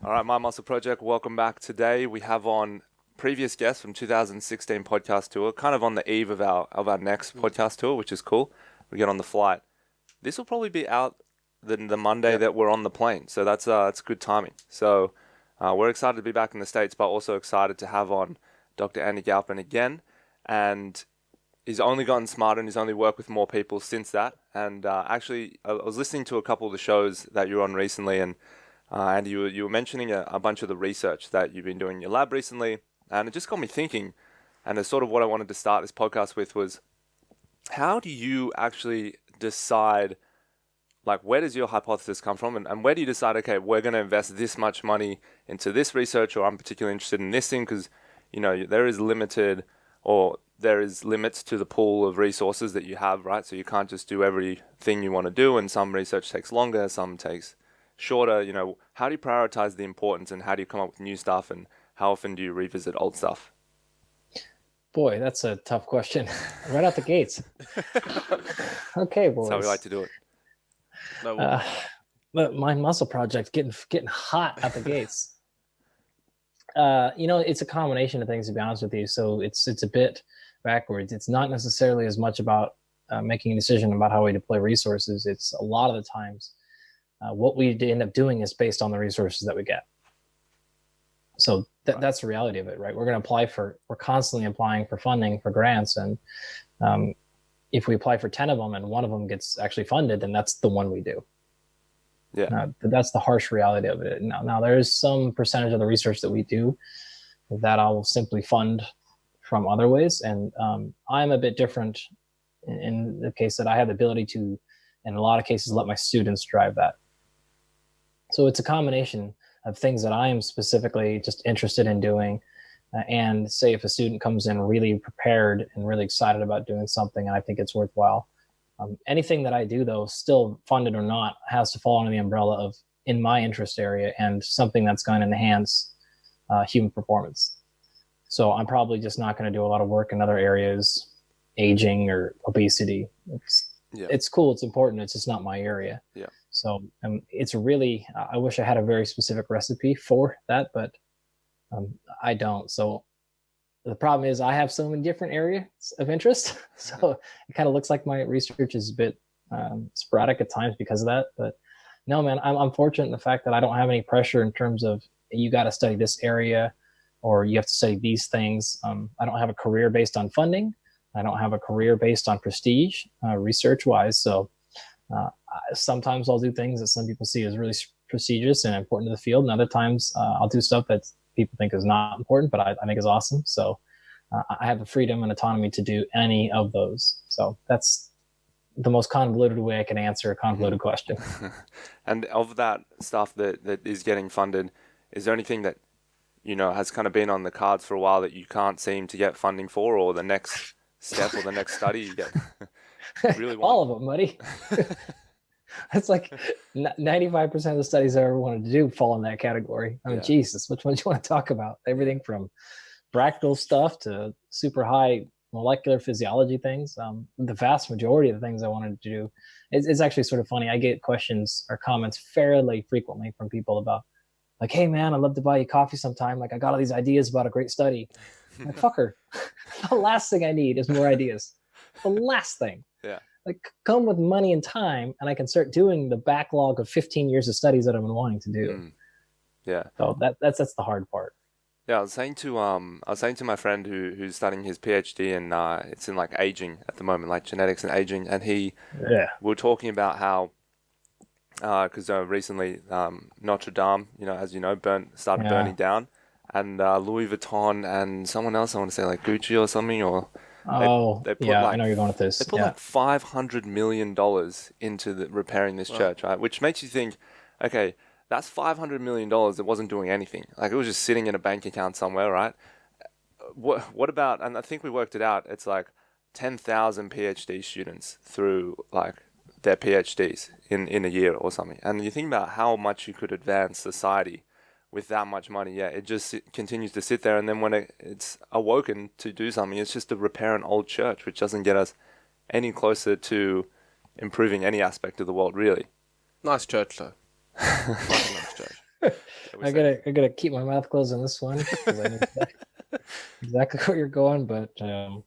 All right, My Muscle Project, welcome back. Today we have on previous guests from 2016 podcast tour, kind of on the eve of our next podcast tour, which is cool. We get on the flight. This will probably be out the Monday that we're on the plane, so that's good timing. So we're excited to be back in the States, but also excited to have on Dr. Andy Galpin again. And he's only gotten smarter and he's only worked with more people since that. And actually, I was listening to a couple of the shows that you were on recently, and Andy, you were mentioning a bunch of the research that you've been doing in your lab recently, and it just got me thinking, and it's sort of what I wanted to start this podcast with was, how do you actually decide, like, where does your hypothesis come from, and where do you decide, okay, we're going to invest this much money into this research, or I'm particularly interested in this thing, because, there is limits to the pool of resources that you have, right? So you can't just do everything you want to do, and some research takes longer, some takes shorter. How do you prioritize the importance, and how do you come up with new stuff, and how often do you revisit old stuff? Boy, that's a tough question. Right out the gates. Okay, boys. That's how we like to do it. But my muscle project getting hot at the gates. It's a combination of things, to be honest with you. So it's a bit backwards. It's not necessarily as much about making a decision about how we deploy resources. It's a lot of the times what we end up doing is based on the resources that we get. So that's the reality of it, right? We're constantly applying for funding for grants. And if we apply for 10 of them and one of them gets actually funded, then that's the one we do. Yeah. That's the harsh reality of it. Now there is some percentage of the research that we do that I will simply fund from other ways. And I'm a bit different in the case that I have the ability to, in a lot of cases, let my students drive that. So it's a combination of things that I am specifically just interested in doing. And say if a student comes in really prepared and really excited about doing something and I think it's worthwhile, anything that I do, though, still funded or not, has to fall under the umbrella of in my interest area and something that's going to enhance human performance. So I'm probably just not going to do a lot of work in other areas, aging or obesity. It's cool. It's important. It's just not my area. Yeah. So it's really, I wish I had a very specific recipe for that, but I don't. So the problem is I have so many different areas of interest. So it kind of looks like my research is a bit sporadic at times because of that. But no, man, I'm fortunate in the fact that I don't have any pressure in terms of you got to study this area or you have to study these things. I don't have a career based on funding. I don't have a career based on prestige research-wise. So sometimes I'll do things that some people see as really prestigious and important to the field. And other times I'll do stuff that people think is not important, but I think is awesome. So I have the freedom and autonomy to do any of those. So that's the most convoluted way I can answer a convoluted question. And of that stuff that is getting funded, is there anything that, has kind of been on the cards for a while that you can't seem to get funding for, or the next step or the next study you get really want? All of them, buddy. It's like 95% of the studies I ever wanted to do fall in that category. I mean, Jesus, which ones do you want to talk about? Everything from practical stuff to super high molecular physiology things. The vast majority of the things I wanted to do, it's actually sort of funny. I get questions or comments fairly frequently from people about, like, hey, man, I'd love to buy you coffee sometime. Like, I got all these ideas about a great study. I'm like, fucker, the last thing I need is more ideas. The last thing. Yeah. Like, come with money and time, and I can start doing the backlog of 15 years of studies that I've been wanting to do. Yeah. So that's the hard part. Yeah, I was saying to my friend who's studying his PhD in it's in like aging at the moment, like genetics and aging, and we were talking about how because recently Notre Dame, as you know, started burning down, and Louis Vuitton and someone else, I want to say like Gucci or something, or they put I know you're going with this. They put like $500 million into repairing this church, right? Which makes you think, okay, that's $500 million that wasn't doing anything. Like, it was just sitting in a bank account somewhere, right? What about, and I think we worked it out, it's like 10,000 PhD students through like their PhDs in a year or something. And you think about how much you could advance society with that much money. Yeah, it just continues to sit there. And then when it's awoken to do something, it's just to repair an old church, which doesn't get us any closer to improving any aspect of the world, really. Nice church, though. Nice church. I gotta keep my mouth closed on this one because I know exactly where you're going. But No,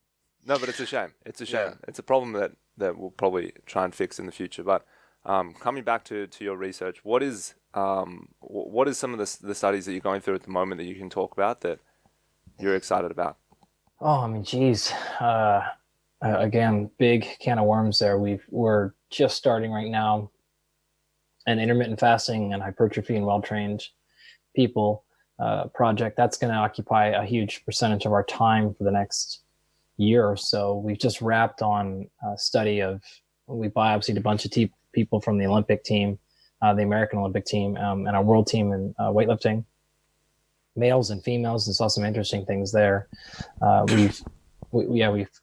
but it's a shame. It's a shame. Yeah. It's a problem that we'll probably try and fix in the future. But coming back to your research, what is some of the studies that you're going through at the moment that you can talk about that you're excited about? oh, I mean, geez, again, big can of worms there. We're just starting right now an intermittent fasting and hypertrophy in well-trained people project that's going to occupy a huge percentage of our time for the next year or so. We've just wrapped on a study we biopsied a bunch of people from the Olympic team, the American Olympic team, and our world team in weightlifting, males and females, and saw some interesting things there. We've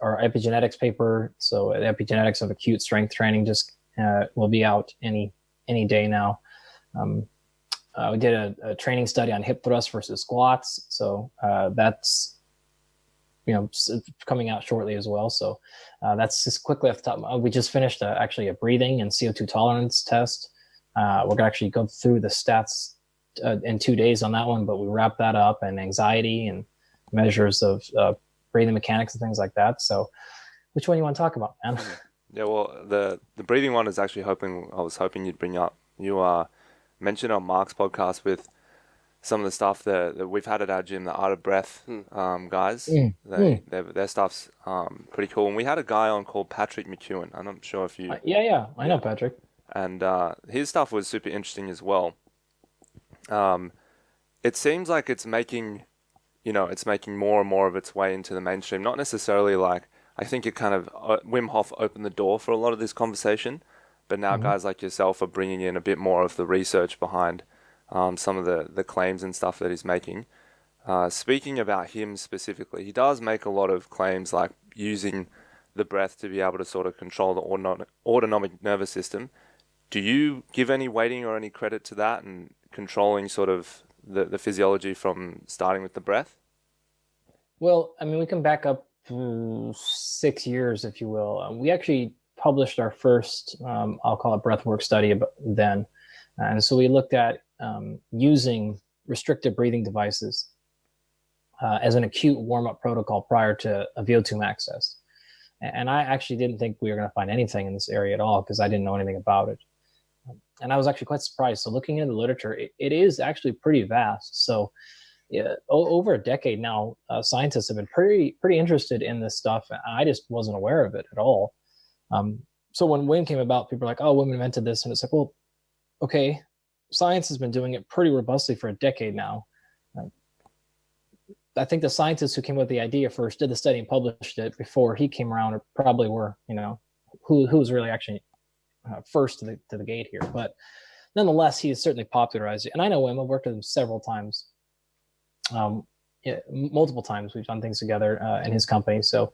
our epigenetics paper. So the epigenetics of acute strength training just will be out any day now. We did a training study on hip thrust versus squats. So that's coming out shortly as well. So that's just quickly off the top. We just finished actually a breathing and CO2 tolerance test. We're going to actually go through the stats in 2 days on that one, but we wrapped that up, and anxiety and measures of breathing mechanics and things like that. So which one you want to talk about, man? Yeah, well, the breathing one is actually I was hoping you'd bring up. You mentioned on Mark's podcast with some of the stuff that we've had at our gym, the Art of Breath guys. Their stuff's pretty cool. And we had a guy on called Patrick McEwen. I'm not sure if you... I know Patrick. And his stuff was super interesting as well. It seems like it's making more and more of its way into the mainstream. Not necessarily like... I think it kind of... Wim Hof opened the door for a lot of this conversation. But now guys like yourself are bringing in a bit more of the research behind some of the claims and stuff that he's making. Speaking about him specifically, he does make a lot of claims like using the breath to be able to sort of control the autonomic nervous system. Do you give any weighting or any credit to that and controlling sort of the physiology from starting with the breath? Well, I mean, we can back up 6 years, if you will. We actually published our first, I'll call it breathwork study then. And so we looked at using restrictive breathing devices as an acute warm-up protocol prior to a VO2 max test. And I actually didn't think we were going to find anything in this area at all because I didn't know anything about it. And I was actually quite surprised. So looking into the literature, it is actually pretty vast. So over a decade now, scientists have been pretty interested in this stuff. And I just wasn't aware of it at all. So when Wim came about, people were like, oh, Wim invented this. And it's like, well, okay, science has been doing it pretty robustly for a decade now. I think the scientists who came up with the idea first did the study and published it before he came around, or probably were, who was really actually first to the gate here. But nonetheless, he has certainly popularized it. And I know him. I've worked with him several times, multiple times. We've done things together in his company. So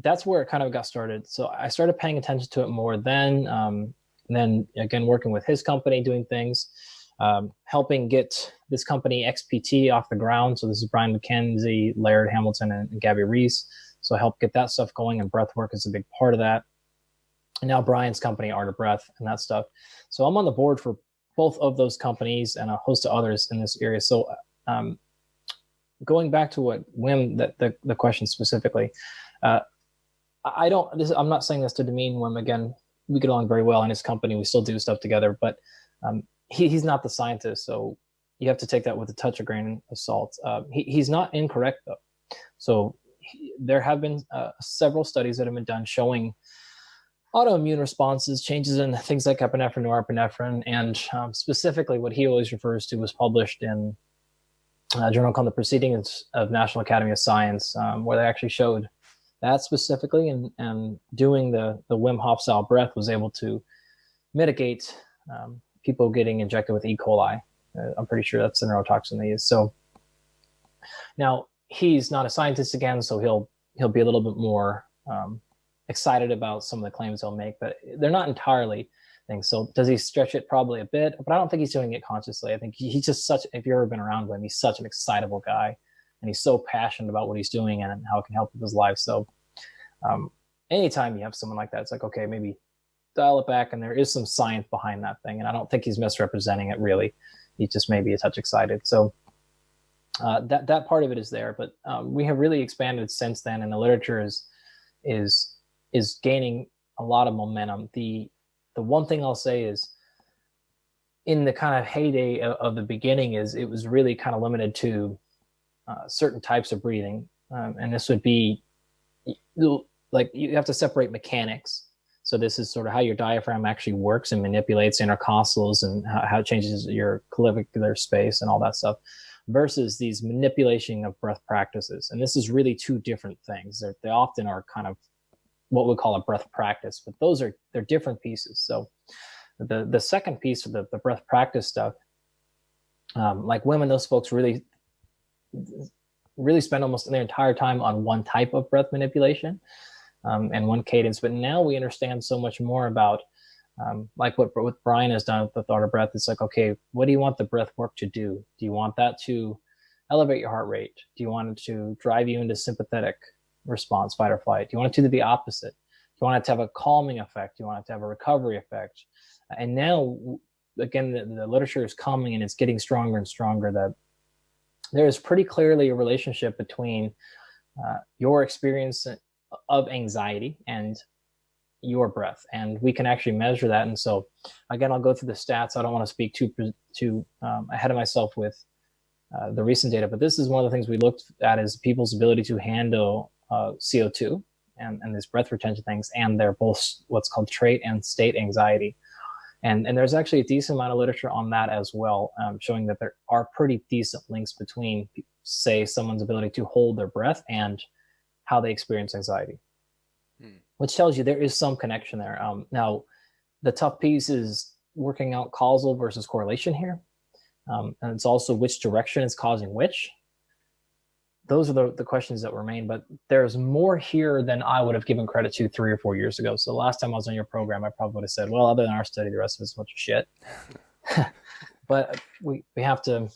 that's where it kind of got started. So I started paying attention to it more then. Then again, working with his company, doing things, helping get this company XPT off the ground. So this is Brian McKenzie, Laird Hamilton, and Gabby Reese. So I helped get that stuff going, and breathwork is a big part of that. And now Brian's company, Art of Breath, and that stuff. So I'm on the board for both of those companies and a host of others in this area. So going back to what Wim, the question specifically, I'm not saying this to demean Wim. Again, we get along very well in his company. We still do stuff together, but he's not the scientist. So you have to take that with a touch of grain of salt. He's not incorrect though. So there have been several studies that have been done showing autoimmune responses, changes in things like epinephrine, norepinephrine, and specifically what he always refers to was published in a journal called the Proceedings of National Academy of Science, where they actually showed that specifically, and doing the Wim Hof style breath was able to mitigate people getting injected with E. coli. I'm pretty sure that's the neurotoxin they use. So now he's not a scientist again, so he'll be a little bit more excited about some of the claims he'll make, but they're not entirely things. So does he stretch it? Probably a bit, but I don't think he's doing it consciously. I think he's just if you've ever been around him, he's such an excitable guy, and he's so passionate about what he's doing and how it can help with his life. So anytime you have someone like that, it's like, okay, maybe dial it back, and there is some science behind that thing. And I don't think he's misrepresenting it really. He's just maybe a touch excited. So that part of it is there, but we have really expanded since then, and the literature is gaining a lot of momentum. The one thing I'll say is, in the kind of heyday of the beginning, is it was really kind of limited to certain types of breathing, and this would be like you have to separate mechanics. So this is sort of how your diaphragm actually works and manipulates intercostals and how it changes your clavicular space and all that stuff, versus these manipulation of breath practices. And this is really two different things. They often are kind of what we call a breath practice, but they're different pieces. So the second piece of the breath practice stuff, like women, those folks really spend almost their entire time on one type of breath manipulation and one cadence. But now we understand so much more about like what Brian has done with the thought of breath. It's like, okay, what do you want the breath work to do? Do you want that to elevate your heart rate? Do you want it to drive you into sympathetic response, fight or flight? Do you want it to do the opposite? Do you want it to have a calming effect? Do you want it to have a recovery effect? And now, again, the literature is coming and it's getting stronger and stronger that there is pretty clearly a relationship between your experience of anxiety and your breath, and we can actually measure that. And so, again, I'll go through the stats. I don't want to speak too ahead of myself with the recent data, but this is one of the things we looked at is people's ability to handle CO2 and these breath retention things, and they're both what's called trait and state anxiety. And there's actually a decent amount of literature on that as well, showing that there are pretty decent links between, say, someone's ability to hold their breath and how they experience anxiety, which tells you there is some connection there. Now, the tough piece is working out causal versus correlation here. And it's also which direction is causing which. Those are the questions that remain, but there's more here than I would have given credit to 3 or 4 years ago. So the last time I was on your program, I probably would have said, well, other than our study, the rest of it's a bunch of shit. But we have to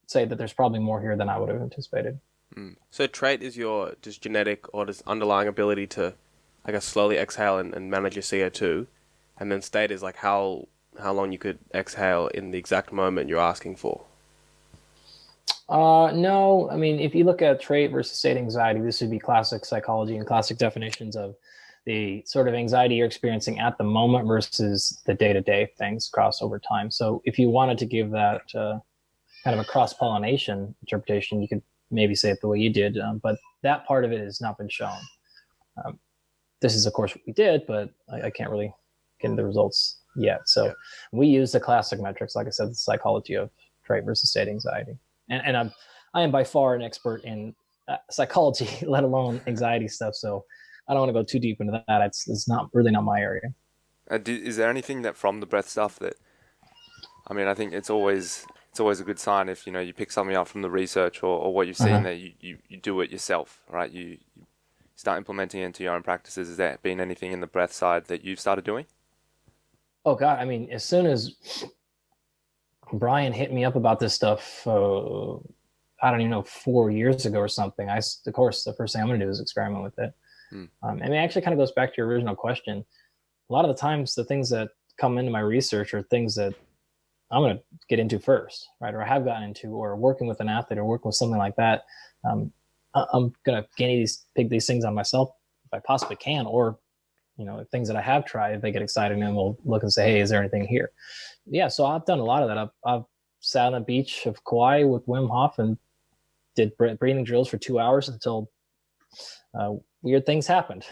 say that there's probably more here than I would have anticipated. So trait is your just genetic or just underlying ability to, I guess, slowly exhale and manage your CO2. And then state is like how long you could exhale in the exact moment you're asking for. No, I mean, if you look at trait versus state anxiety, this would be classic psychology and classic definitions of the sort of anxiety you're experiencing at the moment versus the day-to-day things cross over time. So if you wanted to give that kind of a cross-pollination interpretation, you could maybe say it the way you did, but that part of it has not been shown. This is, of course, what we did, but I can't really get into the results yet. So we use the classic metrics, like I said, the psychology of trait versus state anxiety. And I am by far an expert in psychology, let alone anxiety stuff. So I don't want to go too deep into that. It's not my area. Is there anything that from the breath stuff that, I mean, I think it's always a good sign if, you pick something up from the research or what you've seen that you do it yourself, right? You start implementing it into your own practices. Has there been anything in the breath side that you've started doing? Oh God, I mean, as soon as Brian hit me up about this stuff, I don't even know, 4 years ago or something, of course, the first thing I'm going to do is experiment with it. And it actually kind of goes back to your original question. A lot of the times, the things that come into my research are things that I'm going to get into first, right? Or I have gotten into, or working with an athlete or working with something like that. I'm going to pick these things on myself if I possibly can, or things that I have tried, if they get excited, and we'll look and say, hey, is there anything here? Yeah, so I've done a lot of that. I've sat on the beach of Kauai with Wim Hof and did breathing drills for 2 hours until weird things happened.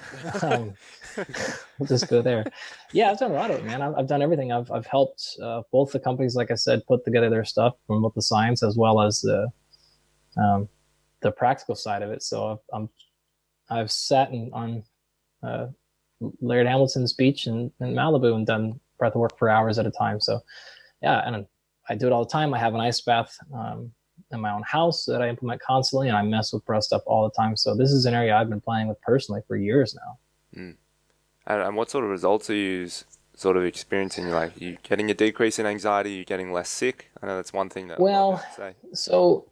We'll just go there. Yeah, I've done a lot of it, man. I've done everything. I've helped both the companies, like I said, put together their stuff from both the science as well as the practical side of it. So I've sat on Laird Hamilton's beach in Malibu and done breath work for hours at a time. So yeah, and I do it all the time. I have an ice bath in my own house that I implement constantly, and I mess with breath stuff all the time. So this is an area I've been playing with personally for years now. And what sort of results are you sort of experiencing? Like, you getting a decrease in anxiety? You getting less sick? I know that's one thing that say. So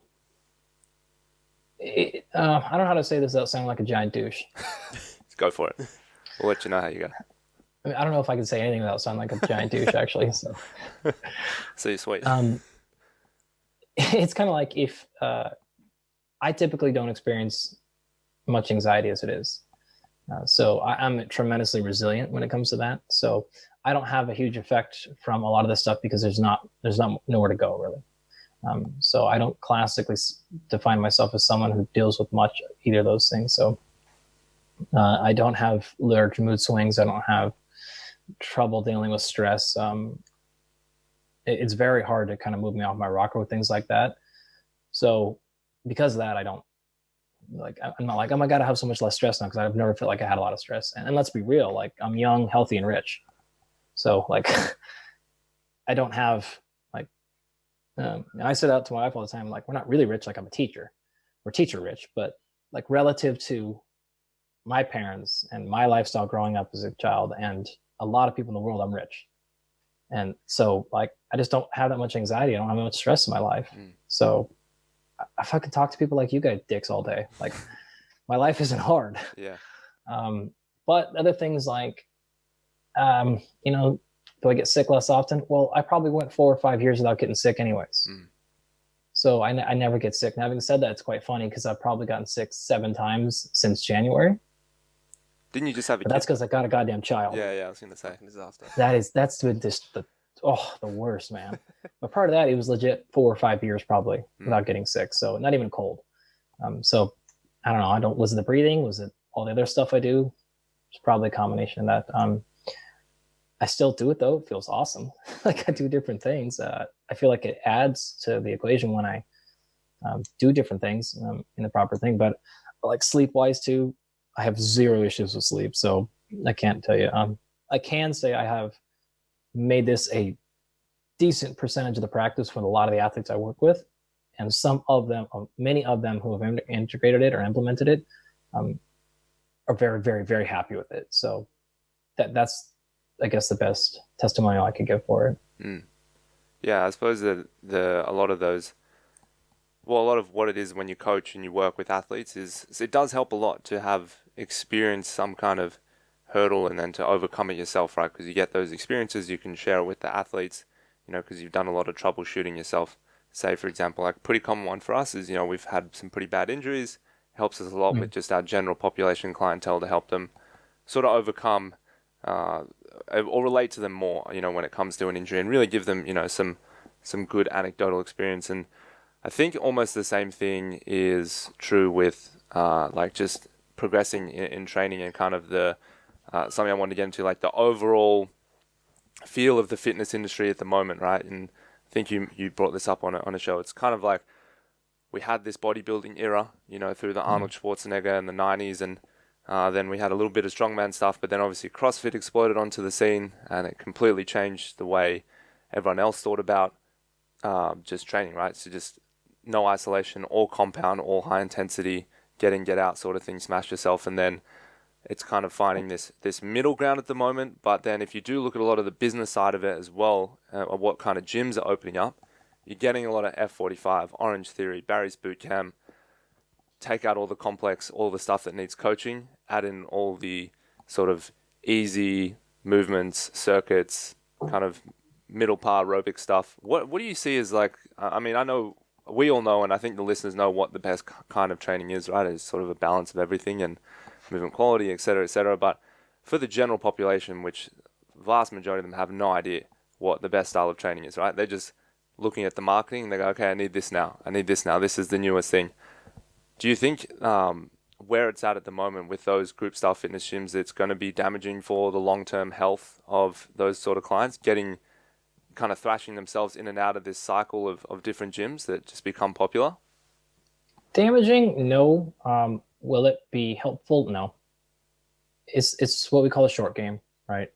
I don't know how to say this without sounding like a giant douche. Let's go for it. We'll let you know how you go. I mean, I don't know if I can say anything without sounding like a giant douche, actually. So, So sweet. it's kind of like if I typically don't experience much anxiety as it is. So I'm tremendously resilient when it comes to that. So I don't have a huge effect from a lot of this stuff because there's not nowhere to go really. So I don't classically define myself as someone who deals with much either of those things. So I don't have large mood swings. I don't have trouble dealing with stress. It's very hard to kind of move me off my rocker with things like that. So because of that, I don't I'm not like, oh my God, I have so much less stress now, because I've never felt like I had a lot of stress. And let's be real, like I'm young, healthy, and rich. So like I don't have like and I said out to my wife all the time, like, we're not really rich, like I'm a teacher. We're teacher rich, but like relative to my parents and my lifestyle growing up as a child and a lot of people in the world, I'm rich. And so like I just don't have that much anxiety. I don't have much stress in my life. So I fucking talk to people like you guys dicks all day. Like my life isn't hard. Yeah. But other things like, you know, do I get sick less often? Well, I probably went 4 or 5 years without getting sick anyways. So I never get sick. Now, having said that, it's quite funny because I've probably gotten sick 7 times since January. Didn't you just have a kid? That's because I got a goddamn child. Yeah, I was going to say. Disaster. That's been just the worst, man. But part of that, it was legit 4 or 5 years probably without getting sick. So not even cold. So I don't know. Was it the breathing? Was it all the other stuff I do? It's probably a combination of that. I still do it though. It feels awesome. Like I do different things. I feel like it adds to the equation when I do different things in the proper thing. But like sleep wise too, I have 0 issues with sleep. So I can't tell you. I can say I have made this a decent percentage of the practice for a lot of the athletes I work with. And many of them who have integrated it or implemented it are very, very, very happy with it. So that's, I guess, the best testimonial I could give for it. Yeah, I suppose that a lot of what it is when you coach and you work with athletes is it does help a lot to have experienced some kind of hurdle and then to overcome it yourself, right? Because you get those experiences, you can share it with the athletes, you know, because you've done a lot of troubleshooting yourself. Say, for example, like a pretty common one for us is, you know, we've had some pretty bad injuries. Helps us a lot with just our general population clientele to help them sort of overcome or relate to them more, you know, when it comes to an injury and really give them, you know, some good anecdotal experience. And I think almost the same thing is true with like just progressing in training and kind of the something I wanted to get into, like the overall feel of the fitness industry at the moment, right? And I think you brought this up on a show. It's kind of like we had this bodybuilding era, you know, through the Arnold Schwarzenegger in the 90s, and then we had a little bit of strongman stuff, but then obviously CrossFit exploded onto the scene, and it completely changed the way everyone else thought about just training, right? So just no isolation, all compound, all high intensity, get in, get out sort of thing, smash yourself, and then it's kind of finding this middle ground at the moment. But then if you do look at a lot of the business side of it as well, of what kind of gyms are opening up, you're getting a lot of F45, Orange Theory, Barry's Bootcamp. Take out all the complex, all the stuff that needs coaching, add in all the sort of easy movements, circuits, kind of middle par aerobic stuff. What do you see as like, I mean, I know we all know, and I think the listeners know what the best kind of training is, right? It's sort of a balance of everything and movement quality, et cetera, et cetera. But for the general population, which vast majority of them have no idea what the best style of training is, right? They're just looking at the marketing and they go, okay, I need this now. This is the newest thing. Do you think where it's at the moment with those group style fitness gyms, it's going to be damaging for the long-term health of those sort of clients, getting kind of thrashing themselves in and out of this cycle of different gyms that just become popular? Damaging? No. Will it be helpful? No. It's what we call a short game, right?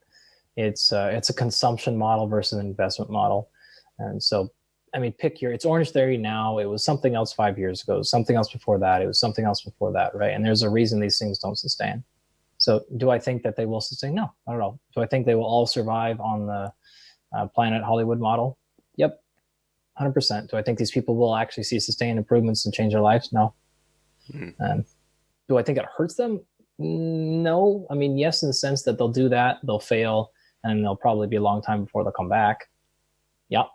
It's a consumption model versus an investment model. And so, I mean, it's Orange Theory now. It was something else 5 years ago. It was something else before that. It was something else before that, right? And there's a reason these things don't sustain. So do I think that they will sustain? No, not at all. Do I think they will all survive on the Planet Hollywood model? Yep, 100%. Do I think these people will actually see sustained improvements and change their lives? No. Do I think it hurts them? No, I mean, yes, in the sense that they'll do that, they'll fail, and they'll probably be a long time before they'll come back. Yep.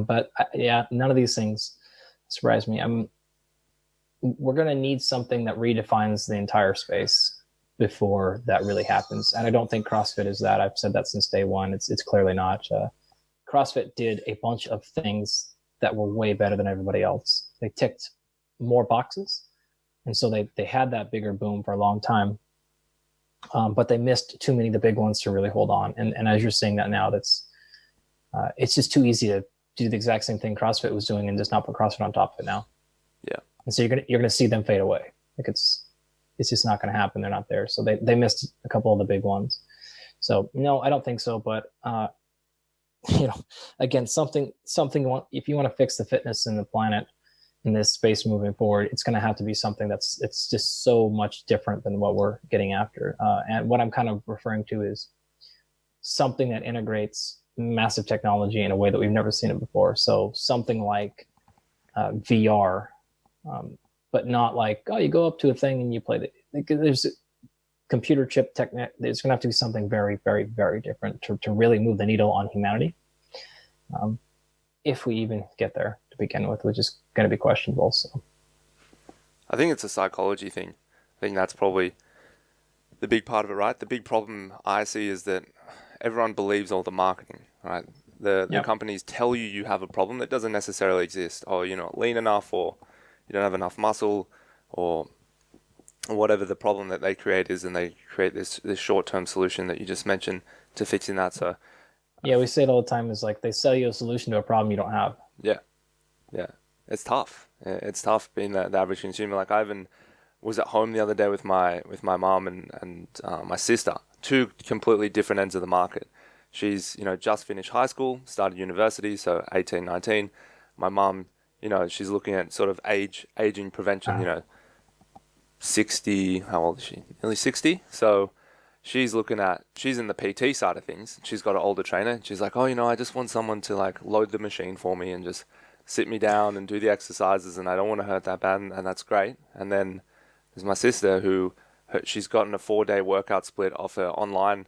But yeah, none of these things surprise me. We're going to need something that redefines the entire space before that really happens. And I don't think CrossFit is that. I've said that since day one. It's clearly not. CrossFit did a bunch of things that were way better than everybody else. They ticked more boxes. And so they had that bigger boom for a long time. But they missed too many of the big ones to really hold on. And as you're seeing that now, it's just too easy to do the exact same thing CrossFit was doing and just not put CrossFit on top of it now. Yeah. And so you're gonna see them fade away. Like it's just not gonna happen. They're not there. So they missed a couple of the big ones. So no, I don't think so. But again, something if you want to fix the fitness in the planet in this space moving forward, it's going to have to be something it's just so much different than what we're getting after. And what I'm kind of referring to is something that integrates massive technology in a way that we've never seen it before. So something like VR, but not like, oh, you go up to a thing and you play there's computer chip technique. There's going to have to be something very, very, very different to really move the needle on humanity. If we even get there to begin with, which is going to be questionable. So I think it's a psychology thing. I think that's probably the big part of it, right? The big problem I see is that everyone believes all the marketing, right? The companies tell you have a problem that doesn't necessarily exist. Oh, you're not lean enough, or you don't have enough muscle, or whatever the problem that they create is, and they create this short-term solution that you just mentioned to fixing that. So yeah, we say it all the time, is like they sell you a solution to a problem you don't have. yeah, it's tough. It's tough being the average consumer. Like I even was at home the other day with my mom and my sister, two completely different ends of the market. She's just finished high school, started university, so 18, 19. My mom, she's looking at sort of aging prevention. 60. How old is she? Nearly 60. So she's in the PT side of things. She's got an older trainer. She's like, oh, I just want someone to like load the machine for me and just sit me down and do the exercises, and I don't want to hurt that bad, and that's great. And then there's my sister who she's gotten a 4-day workout split off her online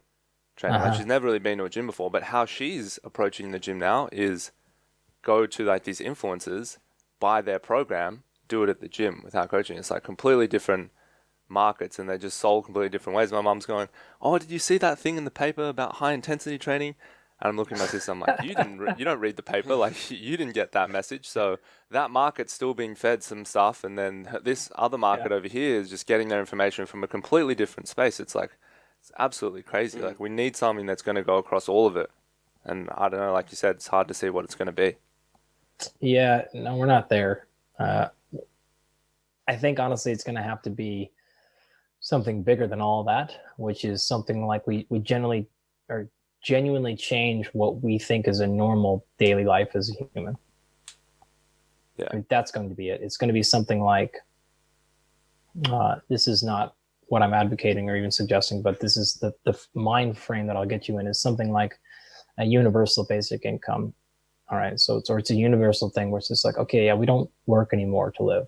trainer. And she's never really been to a gym before, but how she's approaching the gym now is go to like these influencers, buy their program, do it at the gym without coaching. It's like completely different markets, and they just sold completely different ways. My mom's going, oh, did you see that thing in the paper about high intensity training? And I'm looking at my sister, I'm like, you don't read the paper, like you didn't get that message. So that market's still being fed some stuff, and then this other market over here is just getting their information from a completely different space. It's like, it's absolutely crazy. Like we need something that's going to go across all of it. And I don't know, like you said, it's hard to see what it's going to be. Yeah, no, we're not there. I think honestly, it's going to have to be something bigger than all that, which is something like we genuinely change what we think is a normal daily life as a human. Yeah, I mean, that's going to be it. It's going to be something like this is not what I'm advocating or even suggesting, but this is the mind frame that I'll get you in, is something like a universal basic income. All right, so it's a universal thing where it's just like, okay, yeah, we don't work anymore to live.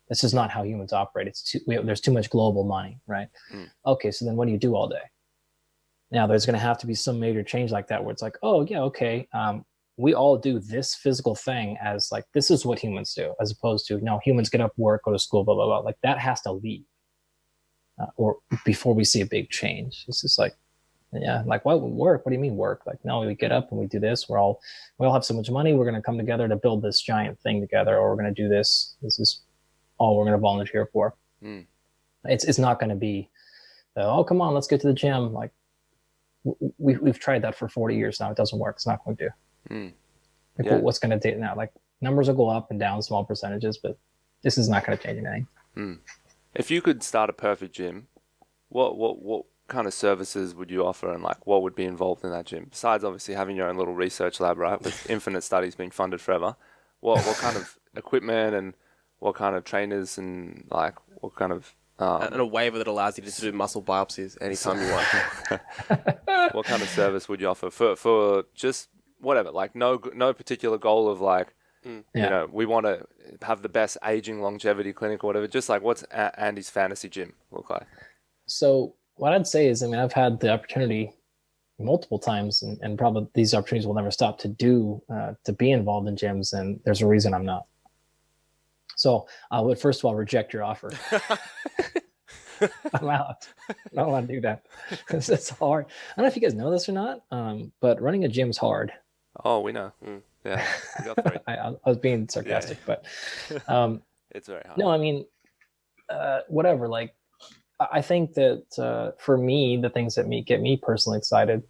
This is not how humans operate. There's too much global money, right? Okay, so then what do you do all day? Now there's going to have to be some major change like that where it's like, oh yeah, okay, we all do this physical thing as like, this is what humans do, as opposed to, no, humans get up, work, go to school, blah, blah, blah. Like that has to leave or before we see a big change. It's just like, yeah, like what work? What do you mean work? Like, no, we get up and we do this. We all have so much money. We're going to come together to build this giant thing together, or we're going to do this. This is all we're going to volunteer for. It's not going to be, oh, come on, let's get to the gym. Like we've tried that for 40 years now. It doesn't work. It's not going to do. What's going to do now? Like numbers will go up and down, small percentages, but this is not going to change anything. If you could start a perfect gym, what kind of services would you offer, and like what would be involved in that gym? Besides obviously having your own little research lab, right, with infinite studies being funded forever, what kind of equipment and what kind of trainers and like what kind of and a waiver that allows you to do muscle biopsies anytime you want. What kind of service would you offer for just whatever, like no particular goal of like, we want to have the best aging longevity clinic or whatever, just like what's Andy's fantasy gym look like? So what I'd say is, I mean, I've had the opportunity multiple times, and probably these opportunities will never stop to be involved in gyms, and there's a reason I'm not. So I would first of all reject your offer. I'm out. I don't want to do that. It's hard. I don't know if you guys know this or not, but running a gym is hard. Oh, we know. Yeah, we got 3. I was being sarcastic, but It's very hard. no, I mean, whatever. Like, I think that for me, the things that get me personally excited,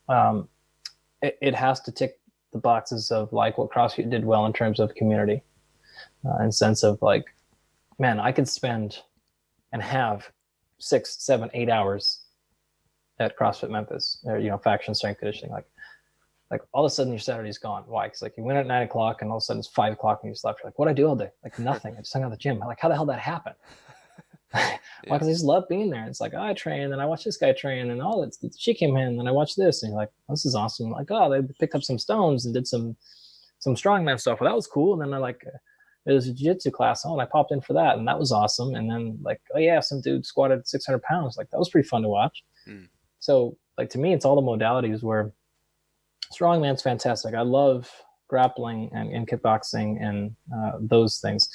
it has to tick the boxes of like what CrossFit did well in terms of community, and sense of like, man, I could spend and have 6, 7, 8 hours at CrossFit Memphis, or faction strength conditioning. Like all of a sudden your Saturday's gone. Why? Because like you went at 9 o'clock and all of a sudden it's 5 o'clock and you slept. You're like, what I do all day? Like nothing. I just hung out at the gym. Like, how the hell did that happen? Why? Because I just love being there. It's like, oh, I train, and I watch this guy train, and she came in, and I watched this, and you're like, oh, this is awesome. Like, oh, they picked up some stones and did some strongman stuff. Well, that was cool. And then it was a jiu-jitsu class. Oh, and I popped in for that, and that was awesome. And then like, oh yeah, some dude squatted 600 pounds. Like that was pretty fun to watch. So like to me, it's all the modalities where strongman's fantastic. I love grappling and kickboxing and those things.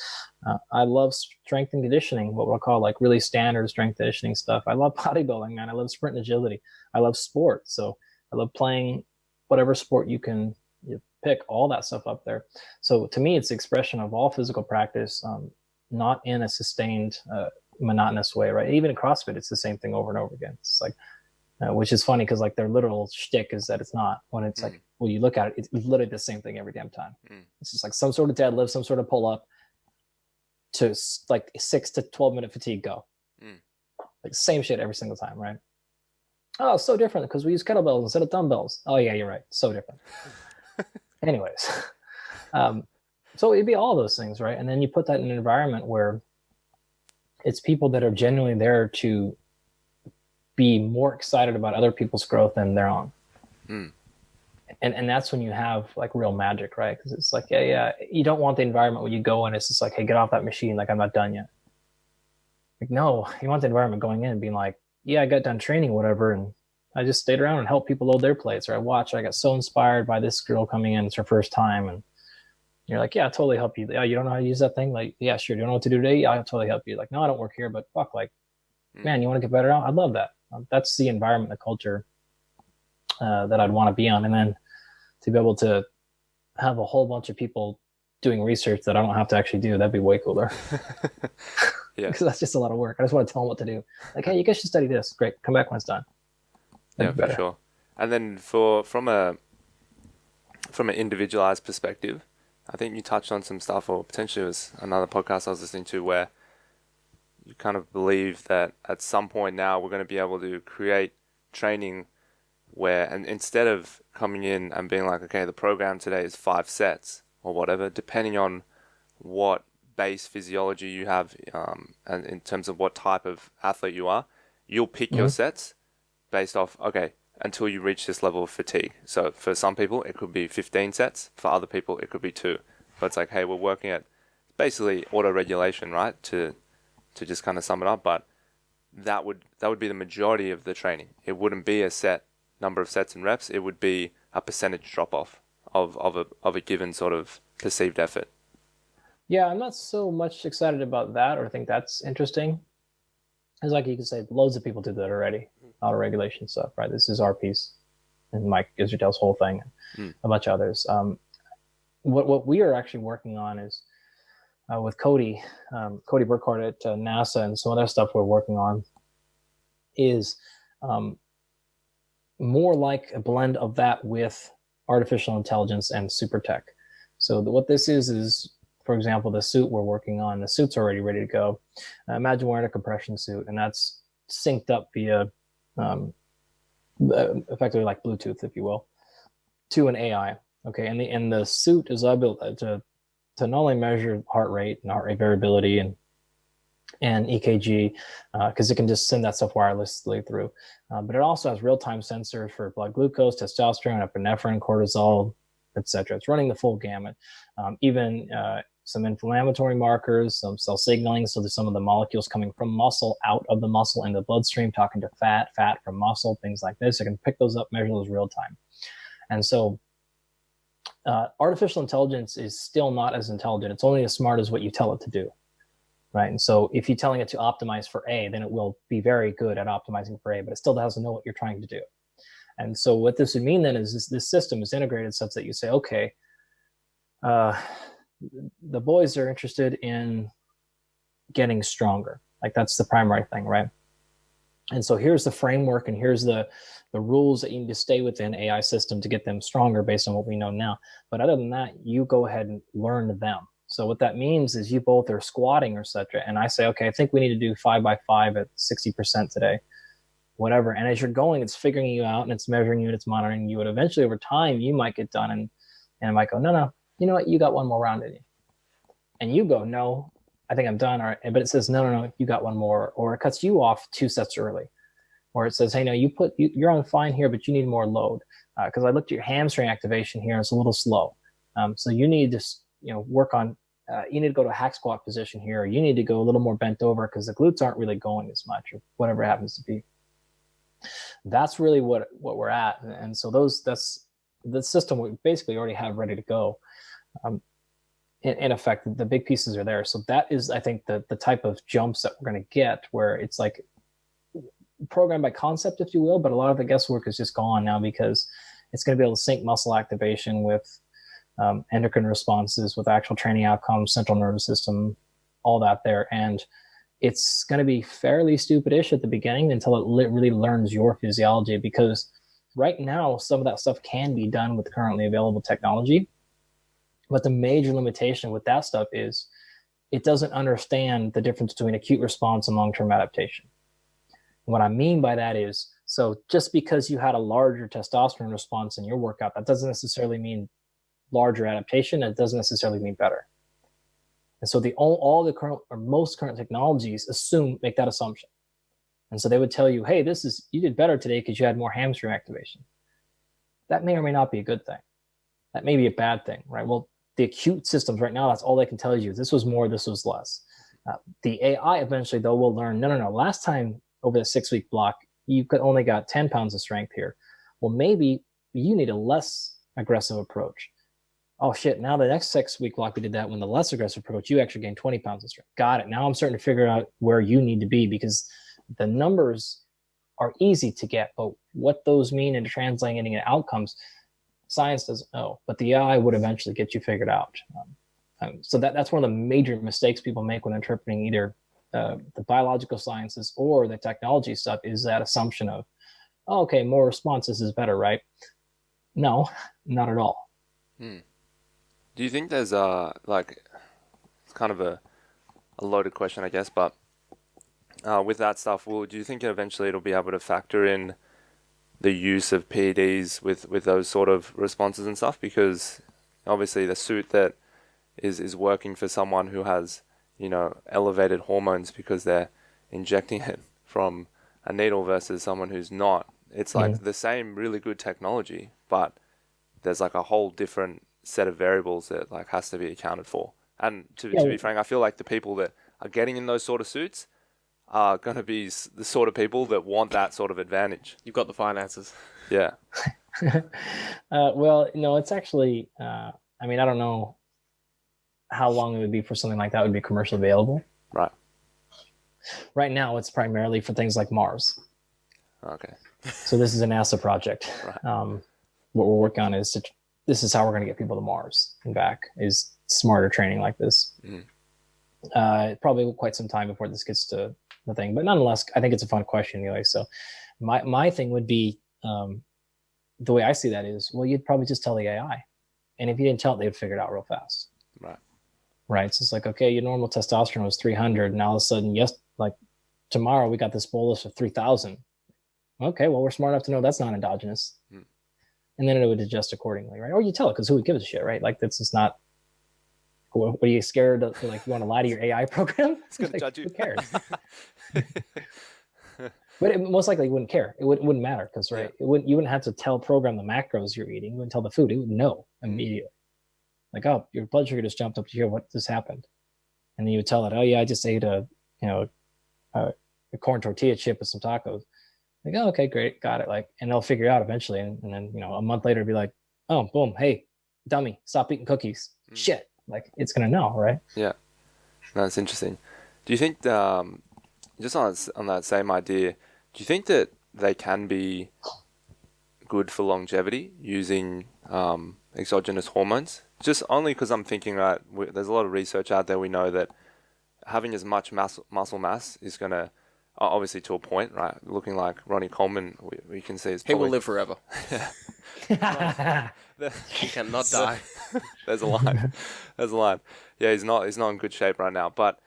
I love strength and conditioning, what we'll call like really standard strength conditioning stuff. I love bodybuilding, man. I love sprint and agility. I love sport. So I love playing whatever sport you pick, all that stuff up there. So to me, it's the expression of all physical practice, not in a sustained, monotonous way, right? Even in CrossFit, it's the same thing over and over again. It's like, which is funny because like their literal shtick is that it's not. When it's like, well, you look at it, it's literally the same thing every damn time. It's just like some sort of deadlift, some sort of pull up to like 6 to 12 minute fatigue go. Like same shit every single time, right? Oh, so different because we use kettlebells instead of dumbbells. Oh yeah, you're right. So different. Anyways, so it'd be all those things, right? And then you put that in an environment where it's people that are genuinely there to be more excited about other people's growth than their own. And that's when you have like real magic, right? Because it's like, yeah, you don't want the environment where you go and it's just like, hey, get off that machine, like I'm not done yet. Like, no, you want the environment going in and being like, yeah, I got done training, whatever, and I just stayed around and helped people load their plates, or I got so inspired by this girl coming in, it's her first time, and you're like, yeah, I'll totally help you. Yeah, you don't know how to use that thing? Like, yeah, sure. Do you know what to do today? Yeah, I'll totally help you. Like, no, I don't work here, but fuck, like, man, you want to get better? I'd love that. That's the environment, the culture that I'd want to be on. And then to be able to have a whole bunch of people doing research that I don't have to actually do, that'd be way cooler. Yeah. Because that's just a lot of work. I just want to tell them what to do. Like, hey, you guys should study this. Great. Come back when it's done. That'd for sure. And then from an individualized perspective, I think you touched on some stuff, or potentially it was another podcast I was listening to, where you kind of believe that at some point now we're going to be able to create training where, and instead of coming in and being like, okay, the program today is 5 sets or whatever, depending on what base physiology you have, and in terms of what type of athlete you are, you'll pick your sets based off, okay, until you reach this level of fatigue. So for some people, it could be 15 sets. For other people, it could be 2. But it's like, hey, we're working at basically auto-regulation, right? To just kind of sum it up. But that would be the majority of the training. It wouldn't be a set number of sets and reps. It would be a percentage drop-off of a given sort of perceived effort. Yeah, I'm not so much excited about that or think that's interesting. It's like you can say loads of people do that already. Auto-regulation stuff, right? This is our piece, and Mike Israel's whole thing, and a bunch of others. What we are actually working on is with Cody Burkhardt at NASA and some other stuff we're working on is more like a blend of that with artificial intelligence and super tech. So what this is, for example, the suit we're working on, the suit's already ready to go. Imagine wearing a compression suit, and that's synced up via effectively like Bluetooth, if you will, to an AI. Okay, and the suit is able to not only measure heart rate and heart rate variability and EKG, because it can just send that stuff wirelessly through, but it also has real-time sensors for blood glucose, testosterone, epinephrine, cortisol, etc. It's running the full gamut. Even some inflammatory markers, some cell signaling. So there's some of the molecules coming from muscle out of the muscle in the bloodstream, talking to fat from muscle, things like this. I can pick those up, measure those real time. And so artificial intelligence is still not as intelligent. It's only as smart as what you tell it to do, right? And so if you're telling it to optimize for A, then it will be very good at optimizing for A, but it still doesn't know what you're trying to do. And so what this would mean then is this system is integrated such that you say, okay, the boys are interested in getting stronger. Like that's the primary thing, right? And so here's the framework and here's the rules that you need to stay within AI system to get them stronger based on what we know now. But other than that, you go ahead and learn them. So what that means is you both are squatting or such, and I say, okay, I think we need to do 5x5 at 60% today, whatever. And as you're going, it's figuring you out and it's measuring you and it's monitoring you. And eventually over time, you might get done and it might go, no, you know what? You got one more round in you. And you go, no, I think I'm done. All right. But it says, no, you got one more. Or it cuts you off 2 sets early. Or it says, hey, no, you're on fine here, but you need more load. Because I looked at your hamstring activation here and it's a little slow. So you need to work on, you need to go to a hack squat position here. Or you need to go a little more bent over because the glutes aren't really going as much or whatever it happens to be. That's really what we're at. And so that's the system we basically already have ready to go. In effect, the big pieces are there. So that is, I think, the type of jumps that we're going to get where it's like programmed by concept, if you will, but a lot of the guesswork is just gone now because it's going to be able to sync muscle activation with endocrine responses, with actual training outcomes, central nervous system, all that there. And it's going to be fairly stupidish at the beginning until it really learns your physiology, because right now, some of that stuff can be done with currently available technology. But the major limitation with that stuff is it doesn't understand the difference between acute response and long-term adaptation. What I mean by that is, so just because you had a larger testosterone response in your workout, that doesn't necessarily mean larger adaptation. It doesn't necessarily mean better. And so all the current or most current technologies make that assumption. And so they would tell you, hey, you did better today because you had more hamstring activation. That may or may not be a good thing. That may be a bad thing, right? Well, the acute systems right now, that's all they can tell you. This was more, this was less. The AI eventually, though, will learn, no. Last time over the 6-week block, you only got 10 pounds of strength here. Well, maybe you need a less aggressive approach. Oh, shit. Now the next 6-week block, we did that when the less aggressive approach, you actually gained 20 pounds of strength. Got it. Now I'm starting to figure out where you need to be, because the numbers are easy to get, but what those mean and translating into outcomes, science doesn't know, but the AI would eventually get you figured out. So that's one of the major mistakes people make when interpreting either the biological sciences or the technology stuff, is that assumption of, oh, okay, more responses is better, right? No, not at all. Do you think there's it's kind of a loaded question, I guess, but with that stuff, do you think eventually it'll be able to factor in the use of PEDs with those sort of responses and stuff? Because obviously the suit that is working for someone who has, elevated hormones because they're injecting it from a needle versus someone who's not. It's like the same really good technology, but there's like a whole different set of variables that like has to be accounted for. And to be frank, I feel like the people that are getting in those sort of suits are going to be the sort of people that want that sort of advantage. You've got the finances. Yeah. Well, no, it's actually, I don't know how long it would be for something like that would be commercially available. Right. Right now, it's primarily for things like Mars. Okay. So this is a NASA project. Right. What we're working on is this is how we're going to get people to Mars and back, is smarter training like this. Probably quite some time before this gets to the thing, but nonetheless, I think it's a fun question anyway. So my thing would be, the way I see that is, well, you'd probably just tell the AI, and if you didn't tell it, they'd figure it out real fast. Right. So it's like, okay, your normal testosterone was 300, and all of a sudden, tomorrow we got this bolus of 3,000. Okay, well, we're smart enough to know that's not endogenous, and then it would adjust accordingly, right? Or you tell it, because who gives a shit, right? Like, this is not. What are you scared of? Like, you want to lie to your AI program? It's going to judge you. Who cares? But it most likely wouldn't care. It wouldn't matter, because you wouldn't have to program the macros you're eating. You wouldn't tell the food. It would know immediately. like, oh, your blood sugar just jumped up to here. What just happened? And then you would tell it, oh yeah, I just ate a corn tortilla chip with some tacos. Like, oh, okay, great, got it. Like, and they'll figure it out eventually. And then, a month later, it'd be like, oh, boom, hey, dummy, stop eating cookies. Shit, like it's gonna know, right? Yeah, that's interesting. Do you think, just on that same idea, do you think that they can be good for longevity using exogenous hormones? Just only because I'm thinking that there's a lot of research out there. We know that having as much muscle mass is going to, obviously to a point, right? Looking like Ronnie Coleman, we can see he will live forever. Yeah. He cannot die. There's a line. There's a line. Yeah, he's not in good shape right now. But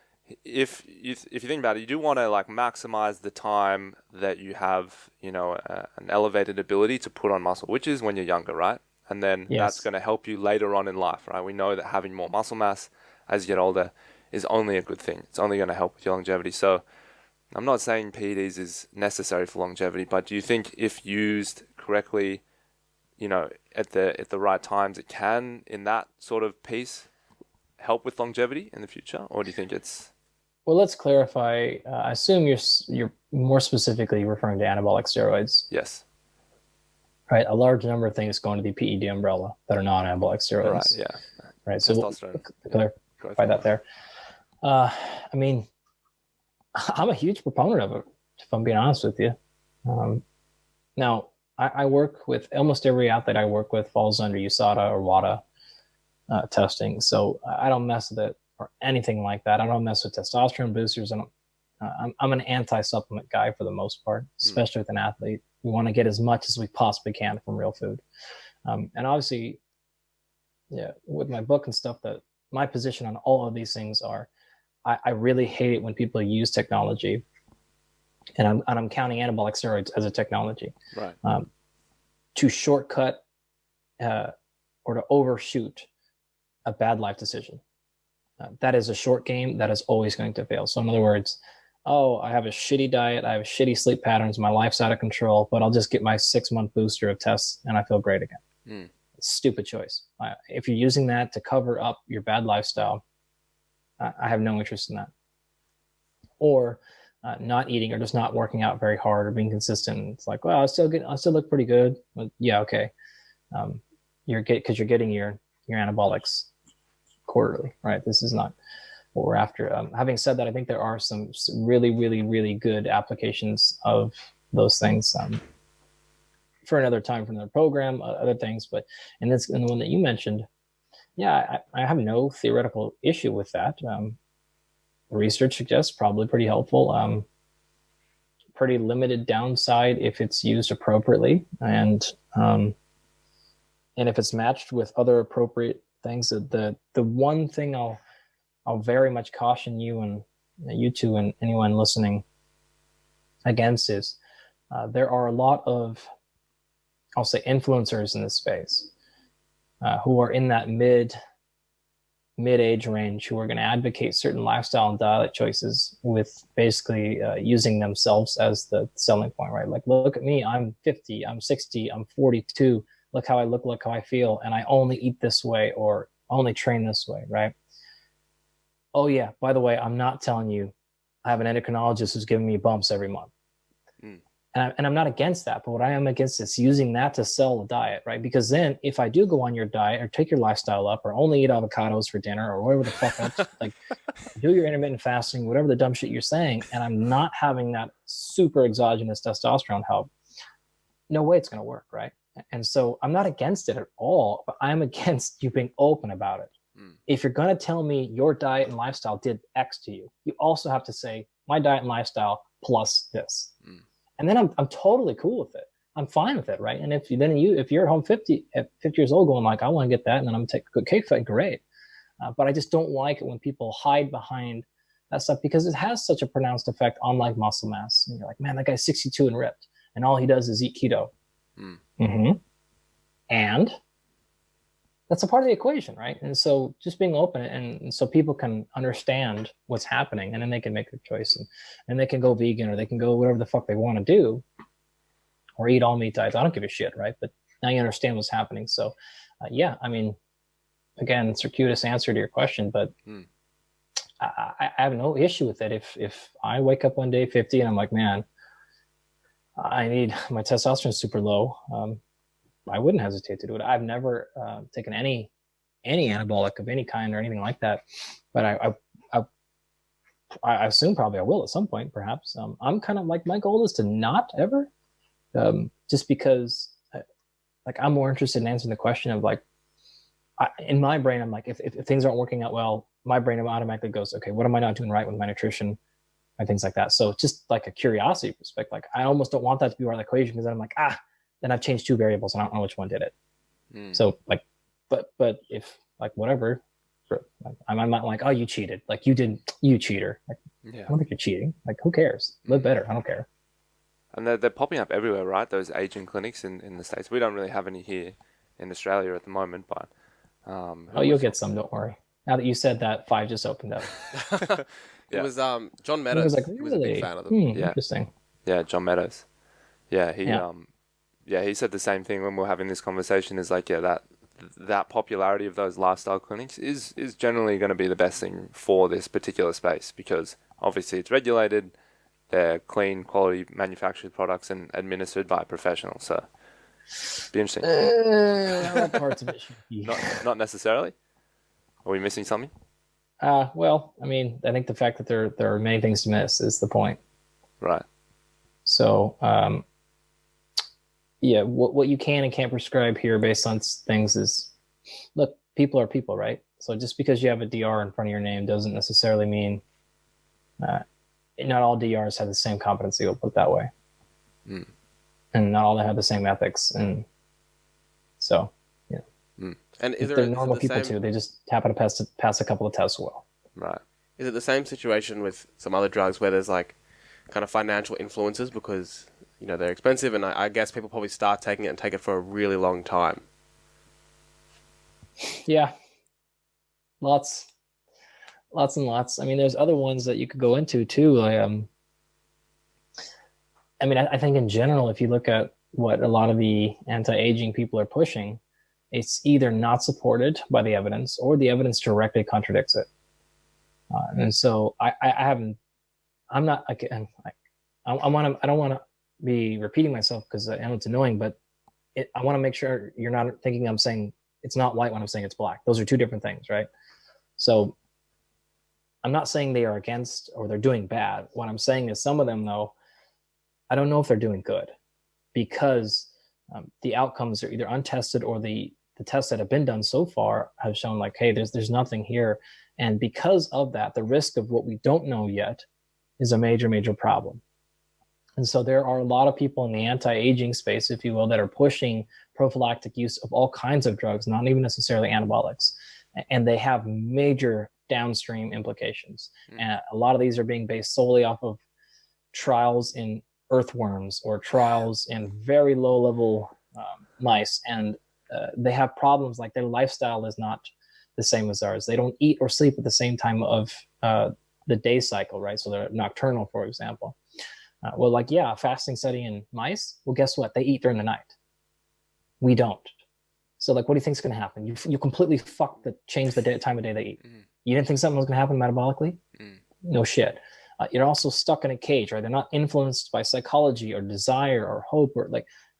if you think about it, you do want to like maximize the time that you have, an elevated ability to put on muscle, which is when you're younger, right? And then that's going to help you later on in life, right? We know that having more muscle mass as you get older is only a good thing. It's only going to help with your longevity. So I'm not saying PEDs is necessary for longevity, but do you think if used correctly, at the right times, it can, in that sort of piece, help with longevity in the future? Or do you think it's... Well, let's clarify. I assume you're more specifically referring to anabolic steroids. Yes. Right. A large number of things go into the PED umbrella that are not anabolic steroids. Right. Yeah. Right. So we'll clarify that there. I mean, I'm a huge proponent of it, if I'm being honest with you. Now, I work with almost every athlete I work with falls under USADA or WADA testing. So I don't mess with it or anything like that. I don't mess with testosterone boosters. I'm an anti-supplement guy for the most part, especially with an athlete. We want to get as much as we possibly can from real food. And obviously, with my book and stuff, that my position on all of these things are, I really hate it when people use technology, and I'm counting anabolic steroids as a technology, right? To shortcut or to overshoot a bad life decision. That is a short game that is always going to fail. So in other words, I have a shitty diet, I have shitty sleep patterns, my life's out of control, but I'll just get my 6-month booster of tests and I feel great again. Stupid choice. If you're using that to cover up your bad lifestyle, I have no interest in that. Or not eating, or just not working out very hard, or being consistent. It's like, well, I still look pretty good. Well, yeah, okay. Because you're getting your anabolics quarterly, right? This is not what we're after. Having said that, I think there are some really, really, really good applications of those things for another time, for another program, other things. But in the one that you mentioned, I have no theoretical issue with that. The research suggests probably pretty helpful. Pretty limited downside if it's used appropriately, and if it's matched with other appropriate things. The one thing I'll very much caution you and you two and anyone listening against is there are a lot of, I'll say, influencers in this space who are in that mid-age range, who are going to advocate certain lifestyle and diet choices with basically using themselves as the selling point, right? Like, look at me, I'm 50, I'm 60, I'm 42. Look how I look how I feel, and I only eat this way or only train this way, right? Oh yeah, by the way, I'm not telling you I have an endocrinologist who's giving me bumps every month. And I'm not against that, but what I am against is using that to sell a diet, right? Because then if I do go on your diet or take your lifestyle up or only eat avocados for dinner or whatever the fuck else, like do your intermittent fasting, whatever the dumb shit you're saying, and I'm not having that super exogenous testosterone help, no way it's going to work, right? And so I'm not against it at all, but I'm against you being open about it. If you're going to tell me your diet and lifestyle did X to you, you also have to say my diet and lifestyle plus this. And then I'm totally cool with it. I'm fine with it, right? And if you're at home 50 years old going like, I want to get that, and then I'm taking a good cake fight, great. But I just don't like it when people hide behind that stuff, because it has such a pronounced effect on like muscle mass. And you're like, man, that guy's 62 and ripped, and all he does is eat keto. And that's a part of the equation, right? And so just being open and so people can understand what's happening, and then they can make their choice, and they can go vegan, or they can go whatever the fuck they want to do, or eat all meat diets. I don't give a shit, right? But now you understand what's happening. So I mean, again, circuitous answer to your question, but I have no issue with it. If I wake up one day 50 and I'm like, man, I need my testosterone super low, I wouldn't hesitate to do it. I've never taken any anabolic of any kind or anything like that, but I assume probably I will at some point, perhaps. I'm kind of like, my goal is to not ever, just because like I'm more interested in answering the question of like, in my brain, I'm like, if things aren't working out well, my brain automatically goes, okay, what am I not doing right with my nutrition and things like that? So just like a curiosity perspective, like I almost don't want that to be part of the equation, because then I'm like, then I've changed two variables and I don't know which one did it. So like, but if like whatever, I'm not like, oh, you cheated, like you cheater. Like, I don't think you're cheating. Like, who cares? Live better. I don't care. And they're popping up everywhere, right? Those aging clinics in the States. We don't really have any here in Australia at the moment, but you'll get some. Don't worry. Now that you said that, 5 just opened up. It was John Meadows. Was like, He was a big fan of them. Interesting. Yeah, John Meadows. Yeah, he said the same thing when we were having this conversation. Is like, that popularity of those lifestyle clinics is generally going to be the best thing for this particular space, because obviously it's regulated, they're clean, quality manufactured products and administered by professionals. So, be interesting. Parts of it should be. Not necessarily. Are we missing something? Well, I mean, I think the fact that there are many things to miss is the point. Right. So, what you can and can't prescribe here based on things is, look, people are people, right? So just because you have a DR in front of your name doesn't necessarily mean not all DRs have the same competency, we'll put it that way. And not all have the same ethics. And so, And they're normal people too. They just happen to pass a couple of tests well. Right. Is it the same situation with some other drugs where there's like kind of financial influences because, they're expensive, and I guess people probably start taking it and take it for a really long time? Yeah. Lots and lots. I mean, there's other ones that you could go into too. Like, I think in general, if you look at what a lot of the anti-aging people are pushing, it's either not supported by the evidence or the evidence directly contradicts it. And so I don't want to be repeating myself because I know it's annoying, but I want to make sure you're not thinking I'm saying it's not white when I'm saying it's black. Those are two different things, right? So I'm not saying they are against or they're doing bad. What I'm saying is some of them, though, I don't know if they're doing good, because the outcomes are either untested or the tests that have been done so far have shown like, hey, there's nothing here. And because of that, the risk of what we don't know yet is a major, major problem. And so there are a lot of people in the anti-aging space, if you will, that are pushing prophylactic use of all kinds of drugs, not even necessarily anabolics. And they have major downstream implications. And a lot of these are being based solely off of trials in earthworms or trials in very low-level mice. And they have problems like their lifestyle is not the same as ours. They don't eat or sleep at the same time of the day cycle, right? So they're nocturnal, for example. A fasting study in mice. Well, guess what? They eat during the night. We don't. So, what do you think is going to happen? You completely change the time of day they eat. You didn't think something was going to happen metabolically? No shit. You're also stuck in a cage, right? They're not influenced by psychology or desire or hope or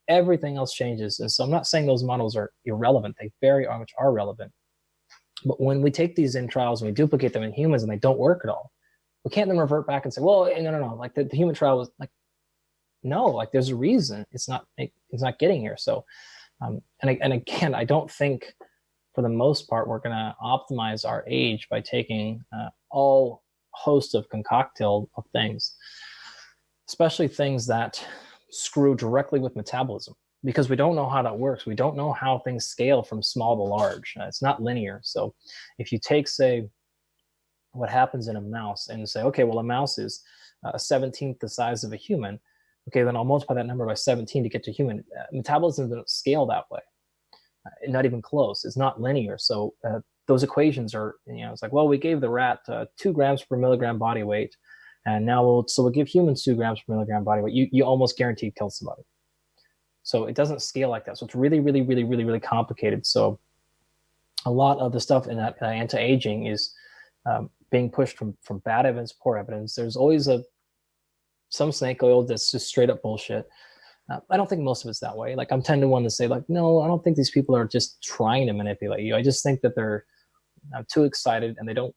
everything else changes. And so I'm not saying those models are irrelevant. They very much are relevant. But when we take these in trials and we duplicate them in humans and they don't work at all, we can't then revert back and say, well, no. Like the human trial was no, there's a reason it's not getting here. So, and again, I don't think for the most part, we're going to optimize our age by taking all host of concocted of things, especially things that screw directly with metabolism, because we don't know how that works. We don't know how things scale from small to large. It's not linear. So if you take, say, what happens in a mouse and say, okay, well, a mouse is a 17th the size of a human. Okay, then I'll multiply that number by 17 to get to human. Metabolism doesn't scale that way. Not even close. It's not linear. So those equations are, it's like, well, we gave the rat 2 grams per milligram body weight, and now we'll give humans 2 grams per milligram body weight. You almost guaranteed kill somebody. So it doesn't scale like that. So it's really, really, really, really, really complicated. So a lot of the stuff in that anti-aging is being pushed from bad evidence, poor evidence. There's always some snake oil that's just straight up bullshit. I don't think most of it's that way. Like I'm 10 to 1 to say like, no, I don't think these people are just trying to manipulate you. I just think that they're too excited and they don't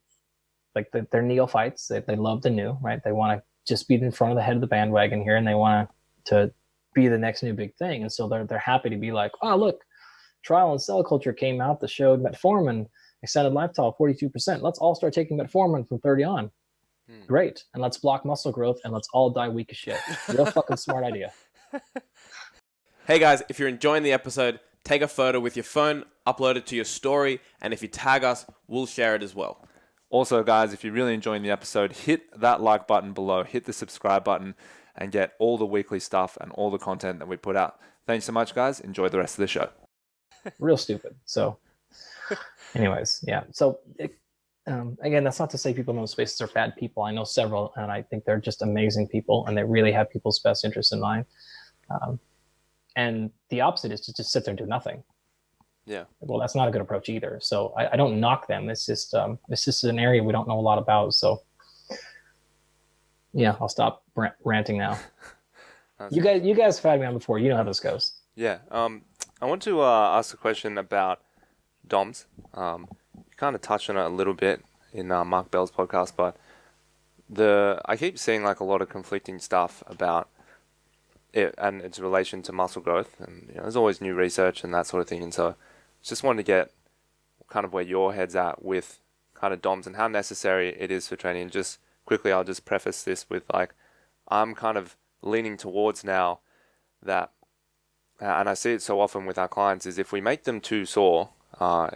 like they're neophytes. They love the new, right? They want to just be in front of the head of the bandwagon here, and they want to be the next new big thing. And so they're happy to be like, oh, look, trial and cell culture came out that showed metformin extended lifetime 42%. Let's all start taking metformin from 30 on. Great. And let's block muscle growth and let's all die weak as shit. Real fucking smart idea. Hey guys, if you're enjoying the episode, take a photo with your phone, upload it to your story, and if you tag us, we'll share it as well. Also, guys, if you're really enjoying the episode, hit that like button below, hit the subscribe button, and get all the weekly stuff and all the content that we put out. Thanks so much, guys. Enjoy the rest of the show. Real stupid. So anyways, yeah. So again, that's not to say people in those spaces are bad people. I know several, and I think they're just amazing people, and they really have people's best interests in mind. And the opposite is to just sit there and do nothing. Yeah. Well, that's not a good approach either. So I don't knock them. It's just an area we don't know a lot about. So yeah, I'll stop ranting now. You guys have had me on before. You know how this goes. Yeah. I want to ask a question about DOMs. You kind of touched on it a little bit in Mark Bell's podcast, but I keep seeing like a lot of conflicting stuff about it and its relation to muscle growth, and there's always new research and that sort of thing. And so, just wanted to get kind of where your head's at with kind of DOMs and how necessary it is for training. And just quickly, I'll just preface this with like, I'm kind of leaning towards now that, and I see it so often with our clients, is if we make them too sore,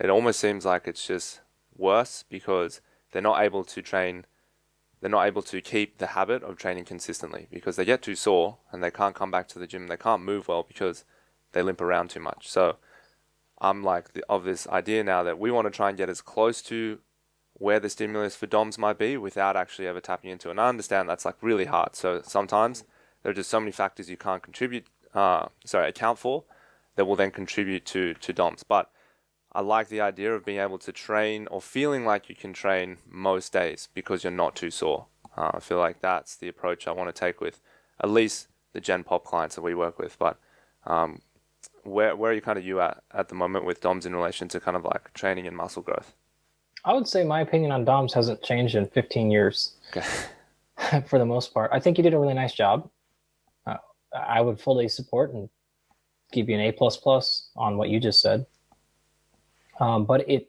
it almost seems like it's just worse because they're not able to train. They're not able to keep the habit of training consistently because they get too sore and they can't come back to the gym. They can't move well because they limp around too much. So I'm like of this idea now that we want to try and get as close to where the stimulus for DOMs might be without actually ever tapping into it. And I understand that's like really hard. So sometimes there are just so many factors you can't account for that will then contribute to DOMs. But I like the idea of being able to train or feeling like you can train most days because you're not too sore. I feel like that's the approach I want to take with at least the Gen Pop clients that we work with. But where are you kind of at the moment with DOMs in relation to kind of like training and muscle growth? I would say my opinion on DOMs hasn't changed in 15 years. Okay. For the most part. I think you did a really nice job. I would fully support and give you an A++ on what you just said. But it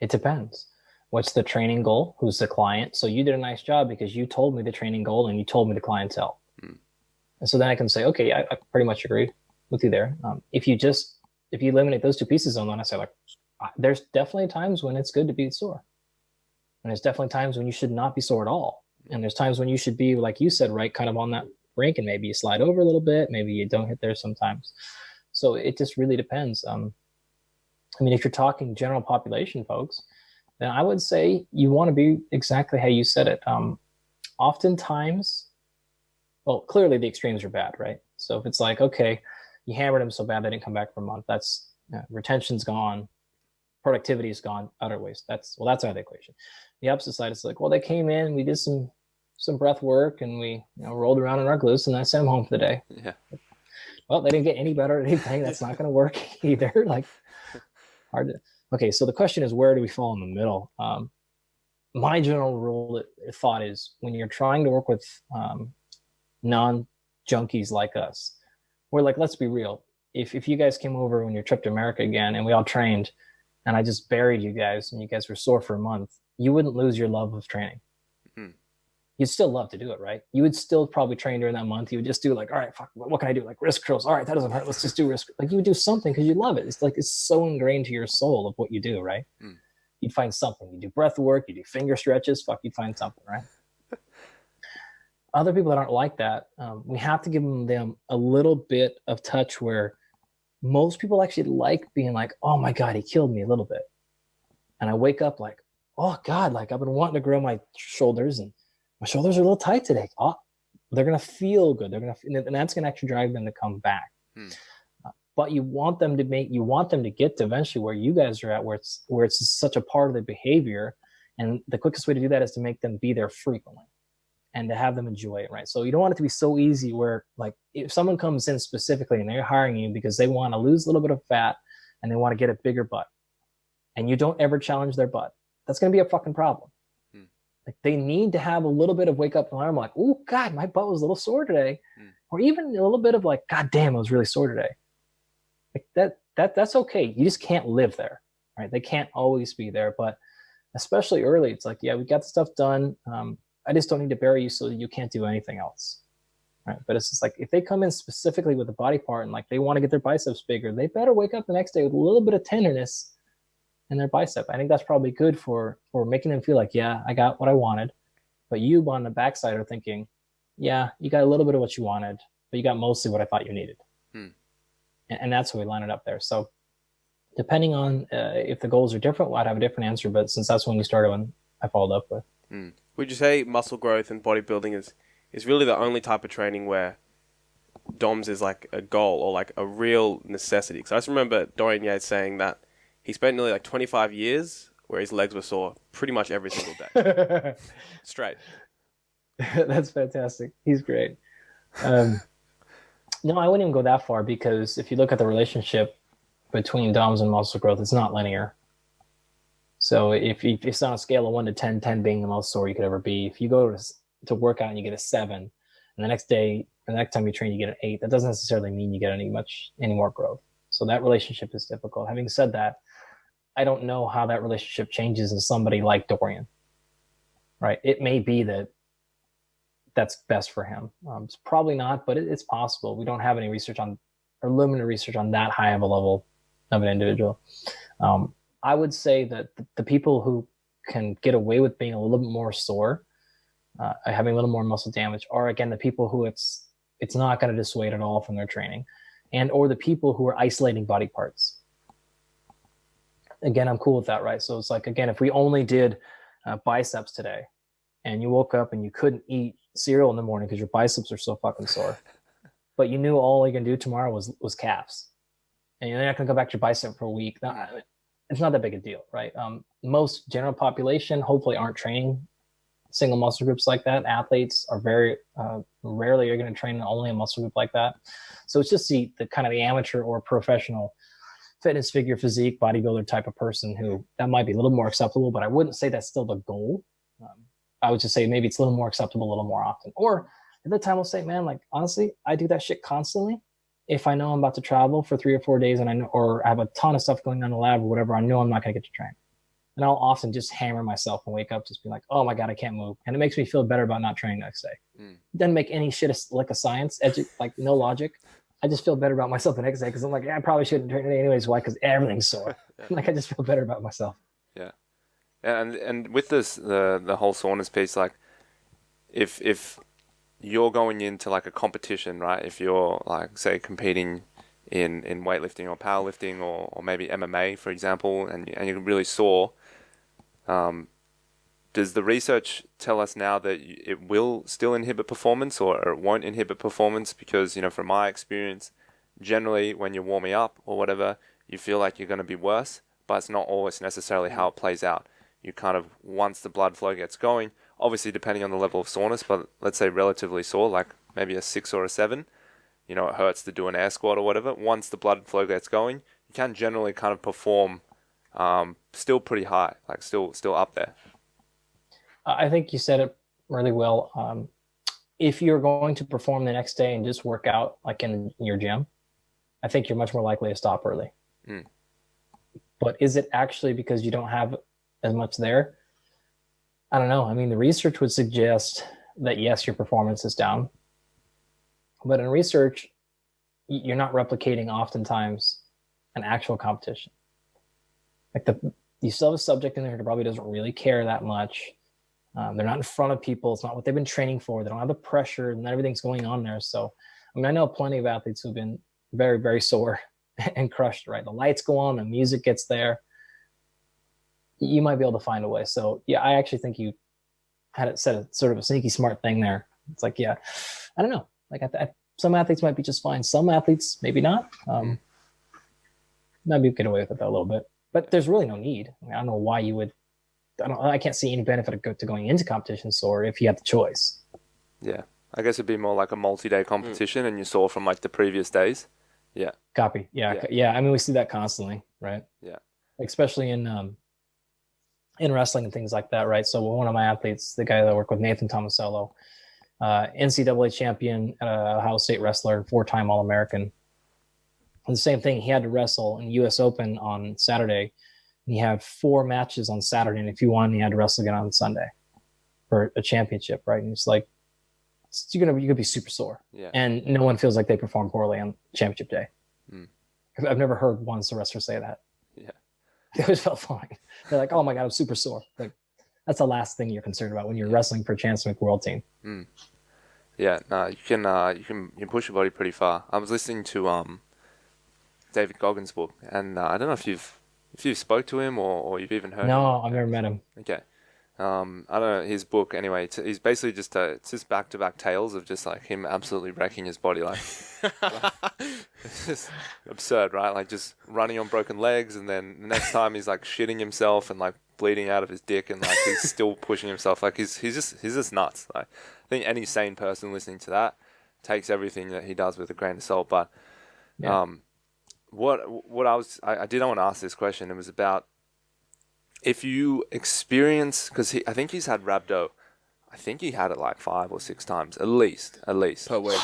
depends. What's the training goal? Who's the client? So you did a nice job because you told me the training goal and you told me the clientele. And so then I can say, okay, I pretty much agree with you there. If you eliminate those two pieces, then I say like, there's definitely times when it's good to be sore. And there's definitely times when you should not be sore at all. And there's times when you should be, like you said, right, kind of on that brink, and maybe you slide over a little bit, maybe you don't hit there sometimes. So it just really depends. I mean, if you're talking general population folks, then I would say you want to be exactly how you said it. Oftentimes, well, clearly the extremes are bad, right? So if it's like, okay, you hammered them so bad they didn't come back for a month, that's retention's gone, productivity's gone, utter waste. That's out of the equation. The opposite side is like, well, they came in, we did some breath work, and we rolled around in our glutes, and I sent them home for the day. Yeah. Well, they didn't get any better at anything. That's not going to work either. Like, hard to. Okay, so the question is, where do we fall in the middle? My general rule of thought is when you're trying to work with non-junkies like us, we're like, let's be real. If you guys came over on your trip to America again and we all trained and I just buried you guys and you guys were sore for a month, you wouldn't lose your love of training. You'd still love to do it, right? You would still probably train during that month. You would just do like, all right, fuck, what can I do? Like wrist curls. All right, that doesn't hurt. Let's just do wrist. Like you would do something because you love it. It's like it's so ingrained to your soul of what you do, right? You'd find something. You do breath work. You do finger stretches. Fuck, you'd find something, right? Other people that aren't like that, we have to give them a little bit of touch where most people actually like being like, oh my God, he killed me a little bit. And I wake up like, oh God, like I've been wanting to grow my shoulders and my shoulders are a little tight today. Oh, they're going to feel good. And that's going to actually drive them to come back. but you want them to get to eventually where you guys are at, where it's such a part of the behavior. And the quickest way to do that is to make them be there frequently and to have them enjoy it, right? So you don't want it to be so easy where, like, if someone comes in specifically and they're hiring you because they want to lose a little bit of fat and they want to get a bigger butt, and you don't ever challenge their butt, that's going to be a fucking problem. Like, they need to have a little bit of wake up alarm, like, oh God, my butt was a little sore today. Or even a little bit of like, God damn, it was really sore today. Like that's okay. You just can't live there, right? They can't always be there, but especially early, it's like, yeah, we got the stuff done. I just don't need to bury you so that you can't do anything else, right? But it's just like, if they come in specifically with a body part and like they want to get their biceps bigger, they better wake up the next day with a little bit of tenderness in their bicep. I think that's probably good for making them feel like, yeah, I got what I wanted. But you on the backside are thinking, yeah, you got a little bit of what you wanted, but you got mostly what I thought you needed. And that's where we line it up there. So depending on if the goals are different, well, I'd have a different answer. But since that's when we started, when I followed up with. Would you say muscle growth and bodybuilding is really the only type of training where DOMS is like a goal or like a real necessity? Because I just remember Dorian Yates saying that he spent nearly like 25 years where his legs were sore pretty much every single day. Straight. That's fantastic. He's great. No, I wouldn't even go that far, because if you look at the relationship between DOMS and muscle growth, it's not linear. So if it's on a scale of 1 to 10, 10 being the most sore you could ever be, if you go to work out and you get a 7, and the next time you train you get an 8, that doesn't necessarily mean you get any more growth. So that relationship is difficult. Having said that, I don't know how that relationship changes in somebody like Dorian, right? It may be that that's best for him. It's probably not, but it's possible. We don't have any research on, or limited research on, that high of a level of an individual. I would say that the people who can get away with being a little bit more sore, having a little more muscle damage, are again the people who it's not going to dissuade at all from their training, and or the people who are isolating body parts. Again, I'm cool with that, right? So it's like, again, if we only did biceps today, and you woke up and you couldn't eat cereal in the morning because your biceps are so fucking sore, but you knew all you can do tomorrow was calves, and you're not going to go back to your bicep for a week. No, it's not that big a deal, right? Most general population hopefully aren't training single muscle groups like that. Athletes are very rarely are going to train only a muscle group like that. So it's just the kind of the amateur or professional fitness figure, physique, bodybuilder type of person who that might be a little more acceptable, but I wouldn't say that's still the goal. I would just say maybe it's a little more acceptable a little more often. Or at the time, we'll say, man, like, honestly, I do that shit constantly. If I know I'm about to travel for 3 or 4 days and I know, or I have a ton of stuff going on in the lab or whatever, I know I'm not going to get to train. And I'll often just hammer myself and wake up just being like, oh my God, I can't move. And it makes me feel better about not training next day. It doesn't make any shit like a science, like no logic. I just feel better about myself the next day because I'm like, yeah, I probably shouldn't train today anyways. Why? Because everything's sore. Like, I just feel better about myself. Yeah. And with this, the whole soreness piece, like, if you're going into like a competition, right? If you're like, say, competing in weightlifting or powerlifting or maybe MMA, for example, and you're really sore, does the research tell us now that it will still inhibit performance or it won't inhibit performance? Because, from my experience, generally when you're warming up or whatever, you feel like you're going to be worse, but it's not always necessarily how it plays out. You kind of, once the blood flow gets going, obviously depending on the level of soreness, but let's say relatively sore, like maybe a 6 or a 7, it hurts to do an air squat or whatever. Once the blood flow gets going, you can generally kind of perform still pretty high, like still up there. I think you said it really well. If you're going to perform the next day and just work out like in your gym, I think you're much more likely to stop early. But is it actually because you don't have as much there? I don't know. I mean, the research would suggest that yes, your performance is down. But in research, you're not replicating oftentimes an actual competition. Like you still have a subject in there who probably doesn't really care that much. They're not in front of people. It's not what they've been training for. They don't have the pressure and everything's going on there. So, I mean, I know plenty of athletes who've been very, very sore and crushed, right? The lights go on, the music gets there. You might be able to find a way. So, yeah, I actually think you had it said a sort of a sneaky smart thing there. It's like, yeah, I don't know. Like some athletes might be just fine. Some athletes, maybe not. maybe get away with it a little bit. But there's really no need. I mean, I don't know why you would. I can't see any benefit to going into competition sore if you have the choice. Yeah. I guess it'd be more like a multi-day competition and you're sore from like the previous days. Yeah. Copy. Yeah. I mean, we see that constantly, right? Yeah. Especially in wrestling and things like that, right? So one of my athletes, the guy that I work with, Nathan Tomasello, NCAA champion, Ohio State wrestler, 4-time All-American. And the same thing, he had to wrestle in the U.S. Open on Saturday. And he had 4 matches on Saturday, and if you won, he had to wrestle again on Sunday for a championship, right? And it's like, you're gonna be super sore, and no one feels like they perform poorly on championship day. I've never heard one wrestler say that. Yeah, they always felt fine. They're like, "Oh my god, I'm super sore." Like, that's the last thing you're concerned about when you're wrestling for a chance to make world team. Yeah, no, you can push your body pretty far. I was listening to David Goggins' book, and I don't know if you've spoke to him or you've even heard. No, I've never met him. Okay. I don't know his book anyway. He's basically it's just back-to-back tales of just like him absolutely wrecking his body. Like it's just absurd, right? Like just running on broken legs, and then the next time he's like shitting himself and like bleeding out of his dick, and like he's still pushing himself. Like he's just nuts. Like I think any sane person listening to that takes everything that he does with a grain of salt. But what I did want to ask this question. It was about, if you experience, because I think he's had rhabdo, I think he had it like 5 or 6 times, at least. Per week.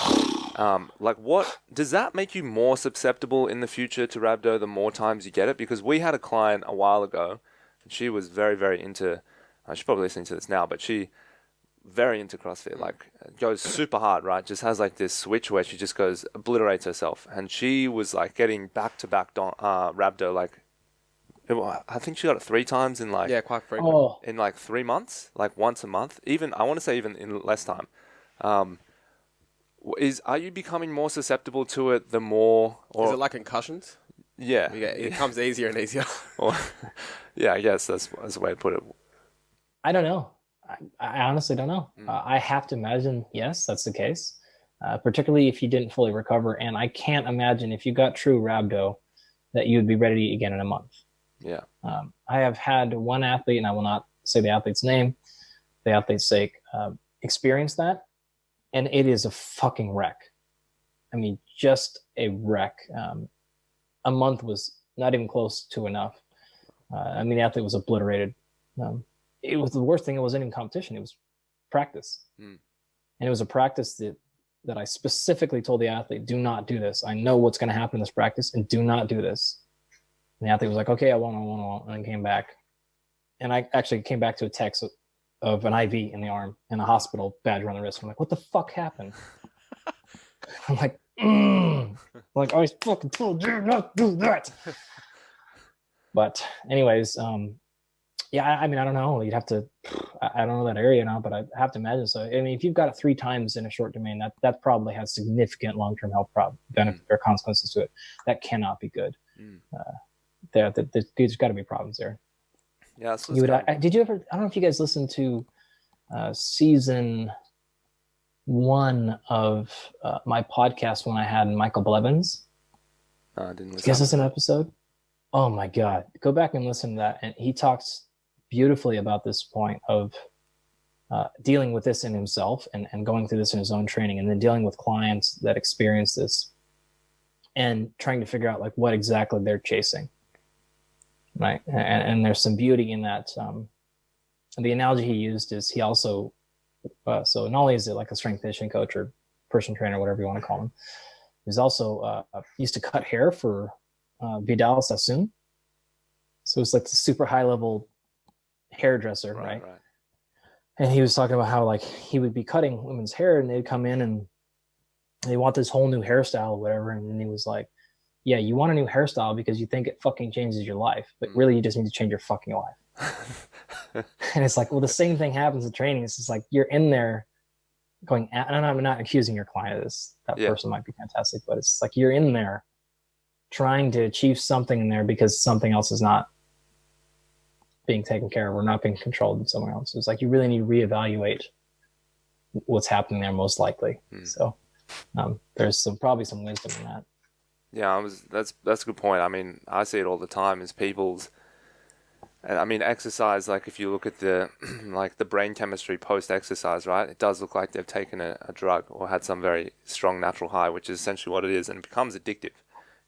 Like, what does that make you more susceptible in the future to rhabdo the more times you get it? Because we had a client a while ago, and she was very, very into, she's probably listening to this now, but she very into CrossFit, like goes super hard, right? Just has like this switch where she just goes, obliterates herself. And she was like getting back-to-back rhabdo, like, I think she got it 3 times in like quite frequent. in like 3 months, like once a month. Even I want to say even in less time. Are you becoming more susceptible to it the more? Or is it like concussions? Yeah, it comes easier and easier. Yeah, I guess that's the way to put it. I don't know. I honestly don't know. I have to imagine yes, that's the case. Particularly if you didn't fully recover, and I can't imagine if you got true rhabdo that you would be ready again in a month. Yeah. I have had one athlete, and I will not say the athlete's name, for the athlete's sake, experience that, and it is a fucking wreck. I mean, just a wreck. A month was not even close to enough. I mean, the athlete was obliterated. It was the worst thing. It wasn't even competition. It was practice. And it was a practice that I specifically told the athlete, do not do this. I know what's going to happen in this practice, and do not do this. And the athlete was like, okay, I won't, and then came back. And I actually came back to a text of an IV in the arm and a hospital badge around the wrist. I'm like, what the fuck happened? I'm like, like, I fucking told you not to do that. But anyways, yeah, I mean, I don't know. You'd have to, I don't know that area now, but I have to imagine so. I mean, if you've got it 3 times in a short domain, that probably has significant long-term health benefit or consequences to it. That cannot be good. There's got to be problems there. Yeah. So did you ever? I don't know if you guys listened to season 1 of my podcast when I had Michael Blevins. No, I didn't listen. You guys listen to an episode? Oh my God! Go back and listen to that, and he talks beautifully about this point of dealing with this in himself and going through this in his own training, and then dealing with clients that experience this and trying to figure out like what exactly they're chasing. Right. And there's some beauty in that. The analogy he used is he also, so not only is it like a strength conditioning coach or personal trainer, whatever you want to call him, he's also used to cut hair for Vidal Sassoon. So it's like the super high level hairdresser, right? And he was talking about how like he would be cutting women's hair and they'd come in and they want this whole new hairstyle or whatever. And then he was like, yeah, you want a new hairstyle because you think it fucking changes your life, but really you just need to change your fucking life. And it's like, well, the same thing happens in training. It's just like you're in there going, and I'm not accusing your client of this. That person might be fantastic, but it's like you're in there trying to achieve something in there because something else is not being taken care of or not being controlled somewhere else. It's like you really need to reevaluate what's happening there most likely. So there's probably some wisdom in that. Yeah, that's a good point. I mean, I see it all the time as people's. I mean, exercise. Like if you look at the like the brain chemistry post exercise, right? It does look like they've taken a drug or had some very strong natural high, which is essentially what it is, and it becomes addictive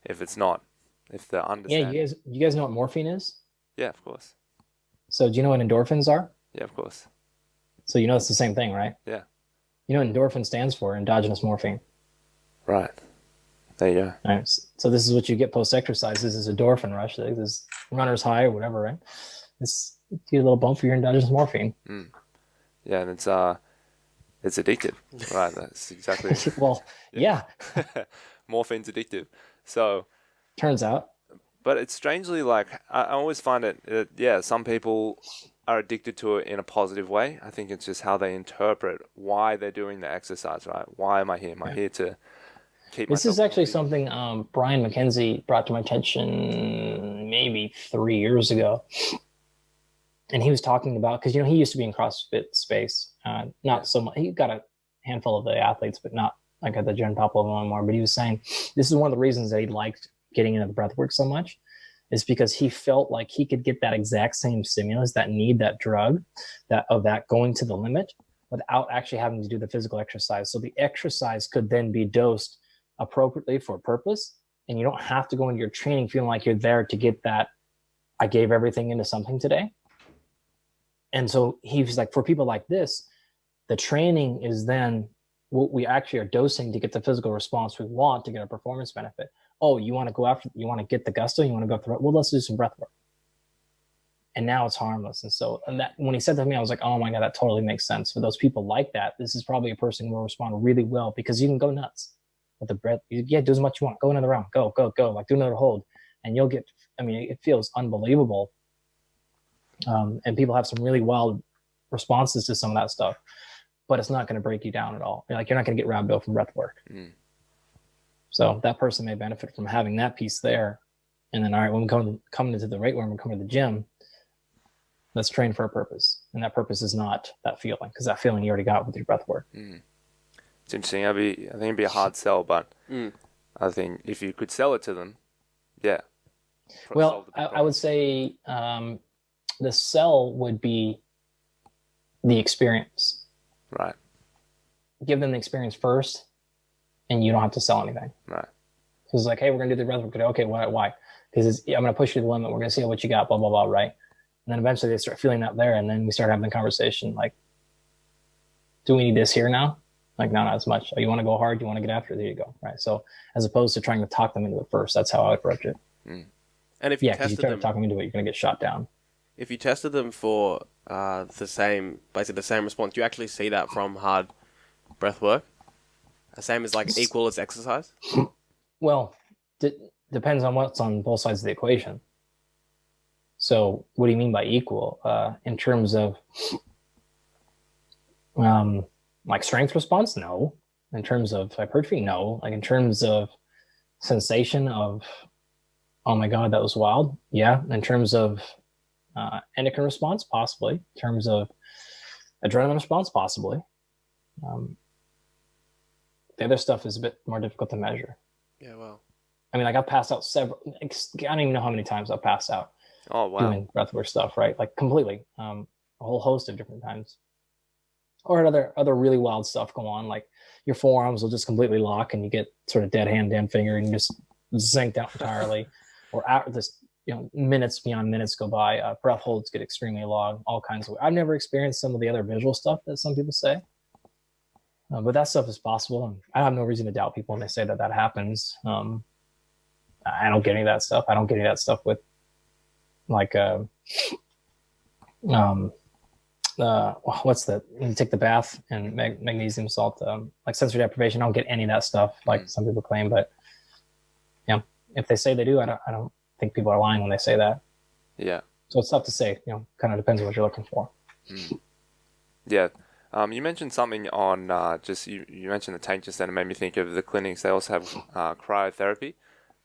if it's not. If the Yeah, understanding. you guys know what morphine is? Yeah, of course. So do you know what endorphins are? Yeah, of course. So you know it's the same thing, right? Yeah. You know what endorphin stands for? Endogenous morphine. Right. There you go. Right. So this is what you get post exercise. This is endorphin rush. This is runner's high or whatever, right? It's you get a little bump for your endogenous morphine. Yeah, and it's addictive. Right. That's exactly. Well, yeah. Morphine's addictive. So, Turns out. but it's strangely like I always find it. Yeah, some people are addicted to it in a positive way. I think it's just how they interpret why they're doing the exercise. Right? Why am I here? Am I here to keep This myself is actually healthy? something Brian McKenzie brought to my attention maybe 3 years ago. And he was talking about, because, he used to be in CrossFit space. Not so much. He got a handful of the athletes, but not like at the gen pop level anymore. But he was saying this is one of the reasons that he liked getting into the breathwork so much, is because he felt like he could get that exact same stimulus, that need, that drug, that going to the limit, without actually having to do the physical exercise. So the exercise could then be dosed appropriately for a purpose, and you don't have to go into your training feeling like you're there to get that I gave everything into something today. And so he was like, for people like this, the training is then what we actually are dosing to get the physical response we want to get a performance benefit. Oh, you want to go after, you want to get the gusto, you want to go through it. Well, let's do some breath work. And now it's harmless. And so, and that when he said that to me, I was like, oh my God, that totally makes sense. For those people like that, this is probably a person who will respond really well, because you can go nuts with the breath. Yeah, do as much you want. Go another round. Go. Like do another hold. And you'll get, it feels unbelievable. And people have some really wild responses to some of that stuff, but it's not going to break you down at all. Like you're not going to get rhabdo from breath work. So that person may benefit from having that piece there. And then, all right, when we come into the weight room, we come to the gym, let's train for a purpose. And that purpose is not that feeling, because that feeling you already got with your breath work. It's interesting. I think it'd be a hard sell, but I think if you could sell it to them, yeah. Well, I would say the sell would be the experience. Right. Give them the experience first, and you don't have to sell anything. Right. So it's like, hey, we're going to do the breath work today. Okay, why? Because I'm going to push you to the limit. We're going to see what you got, blah, blah, blah, right? And then eventually they start feeling that there, and then we start having the conversation like, do we need this here now? Like, no, not as much. Oh, you want to go hard? You want to get after it? There you go. Right. So as opposed to trying to talk them into it first, that's how I approach it. And if you because you start talking into it, you're going to get shot down. If you tested them for basically the same response, do you actually see that from hard breath work? The same as like equal as exercise? Well, depends on what's on both sides of the equation. So what do you mean by equal? In terms of like strength response? No. In terms of hypertrophy? No. Like in terms of sensation of, oh my God, that was wild? Yeah. In terms of endocrine response? Possibly. In terms of adrenaline response? Possibly. The other stuff is a bit more difficult to measure. Yeah, well. I mean, like I've passed out I don't even know how many times I've passed out. Oh, wow. Doing breathwork stuff, right? Like completely. A whole host of different times. Or other really wild stuff go on, like your forearms will just completely lock and you get sort of dead hand, dead finger, and you just zinked out entirely. Or minutes beyond minutes go by. Breath holds get extremely long, all kinds of. I've never experienced some of the other visual stuff that some people say. But that stuff is possible, and I have no reason to doubt people when they say that happens. I don't get any of that stuff. I don't get any of that stuff with, like, what's that? You take the bath and magnesium salt, like sensory deprivation. I don't get any of that stuff, like some people claim. But yeah, if they say they do, I don't think people are lying when they say that. Yeah. So it's tough to say. Kind of depends on what you're looking for. Yeah. You mentioned something on you mentioned the tank just then. It made me think of the clinics. They also have cryotherapy.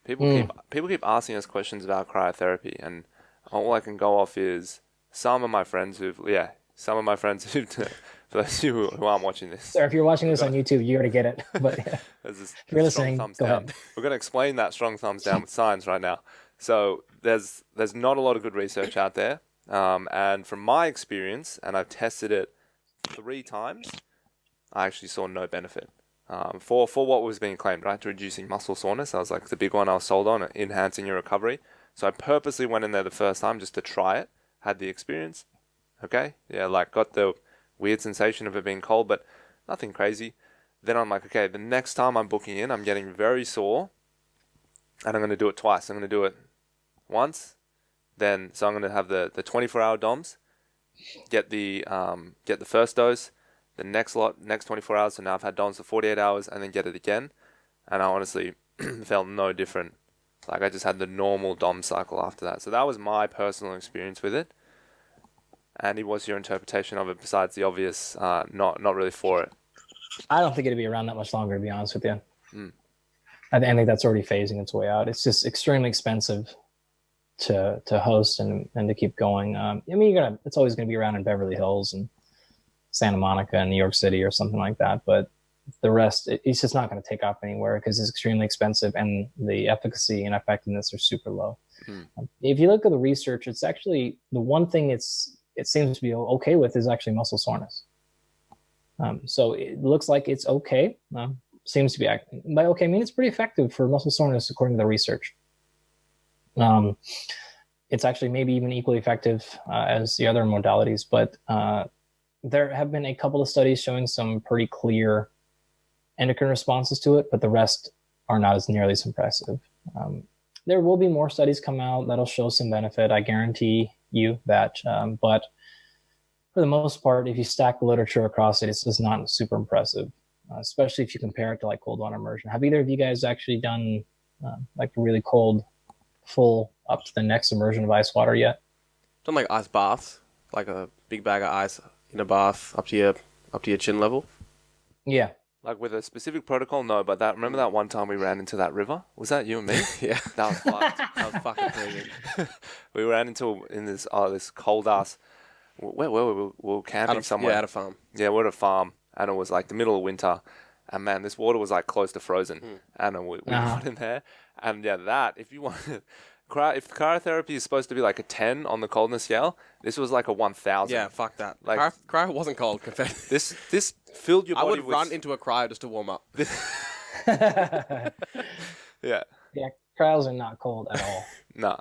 People keep asking us questions about cryotherapy, and all I can go off is some of my friends who've For those of you who aren't watching this. So if you're watching this on YouTube, you already get it. But There's this if you're strong listening, thumbs go down. ahead. We're going to explain that strong thumbs down with science right now. So there's not a lot of good research out there. And from my experience, and I've tested it 3 times, I actually saw no benefit. For what was being claimed, right? To reducing muscle soreness. That was like the big one I was sold on, enhancing your recovery. So I purposely went in there the first time just to try it. Had the experience. Okay. Yeah, like got the weird sensation of it being cold, but nothing crazy. Then I'm like, okay, the next time I'm booking in, I'm getting very sore, and I'm going to do it twice. I'm going to do it once, then so I'm going to have the 24-hour DOMS, get the first dose, the next 24 hours. So now I've had DOMS for 48 hours, and then get it again, and I honestly felt no different. Like I just had the normal DOMS cycle after that. So that was my personal experience with it. Andy, what's your interpretation of it besides the obvious, not really for it? I don't think it'd be around that much longer, to be honest with you. Mm. I think that's already phasing its way out. It's just extremely expensive to host and to keep going. I mean, it's always gonna be around in Beverly Hills and Santa Monica and New York City or something like that. But the rest, it's just not going to take off anywhere because it's extremely expensive and the efficacy and effectiveness are super low. If you look at the research, it's actually the one thing it seems to be okay with is actually muscle soreness. So it looks like it's okay. Seems to be acting by okay. I mean, it's pretty effective for muscle soreness according to the research. It's actually maybe even equally effective as the other modalities, but there have been a couple of studies showing some pretty clear endocrine responses to it, but the rest are not as nearly as impressive. There will be more studies come out that'll show some benefit. I guarantee you that. But for the most part, if you stack the literature across it, it's just not super impressive, especially if you compare it to like cold water immersion. Have either of you guys actually done like really cold, full up to the next immersion of ice water yet? Done like ice baths, like a big bag of ice in a bath up to your chin level. Yeah. Like with a specific protocol, no. But remember that one time we ran into that river? Was that you and me? Yeah, that was fucked. That was fucking crazy. We ran into this cold ass. Where were we? We were camping somewhere. Yeah, at a farm. Yeah, we're at a farm, and it was like the middle of winter, and man, this water was like close to frozen, and we got in there, and yeah, that if you want. If cryotherapy is supposed to be like a 10 on the coldness scale, this was like a 1,000. Yeah, fuck that. Like cryo wasn't cold. This filled your body. I would run into a cryo just to warm up. Yeah. Yeah, cryos are not cold at all. Nah.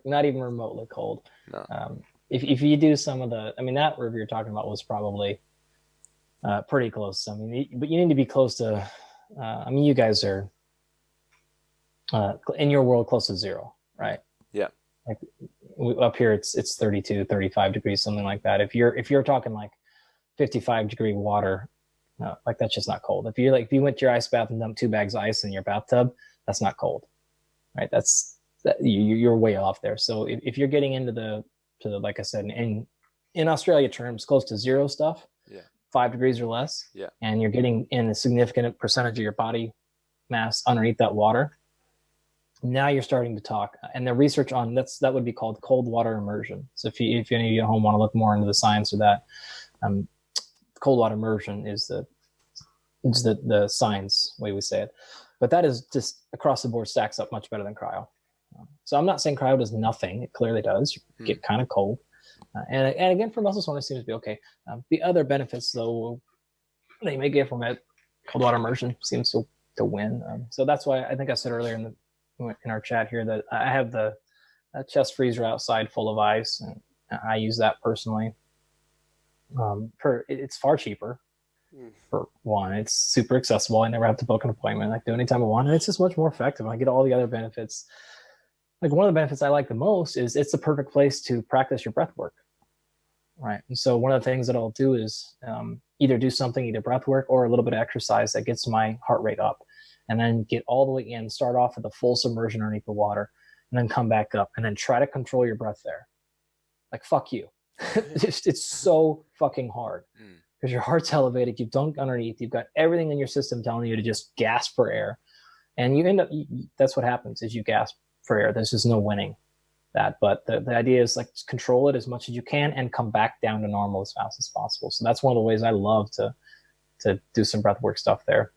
Not even remotely cold. No. If you do some of that river you're talking about was probably pretty close. I mean, but you need to be close to. You guys are in your world close to zero, right? Yeah. Like up here, it's 32, 35 degrees, something like that. If you're talking like 55-degree water, like that's just not cold. If you went to your ice bath and dumped 2 bags of ice in your bathtub, that's not cold, right? You're way off there. So if you're getting into the like I said, in Australia terms, close to zero stuff, 5 degrees or less, and you're getting in a significant percentage of your body mass underneath that water, now you're starting to talk. And the research on that would be called cold water immersion. So if any of you at home want to look more into the science of that, cold water immersion is the science way we say it. But that is just across the board stacks up much better than cryo. So I'm not saying cryo does nothing. It clearly does. You get kind of cold. And again, for muscle soreness, seems to be okay. The other benefits, though, that you may get from it, cold water immersion seems to win. So that's why I think I said earlier in our chat here that I have the chest freezer outside full of ice, and I use that personally. It's far cheaper. For one, it's super accessible. I never have to book an appointment. I can do it anytime I want, and it's just much more effective. I get all the other benefits. Like one of the benefits I like the most is it's the perfect place to practice your breath work, right? And so one of the things that I'll do is either do something, either breath work or a little bit of exercise that gets my heart rate up, and then get all the way in, start off with a full submersion underneath the water, and then come back up, and then try to control your breath there. Like, fuck you. It's so fucking hard because your heart's elevated, you've dunked underneath, you've got everything in your system telling you to just gasp for air, and you end up, that's what happens is you gasp for air. There's just no winning. that. But the idea is like just control it as much as you can and come back down to normal as fast as possible. So that's one of the ways I love to do some breath work stuff there.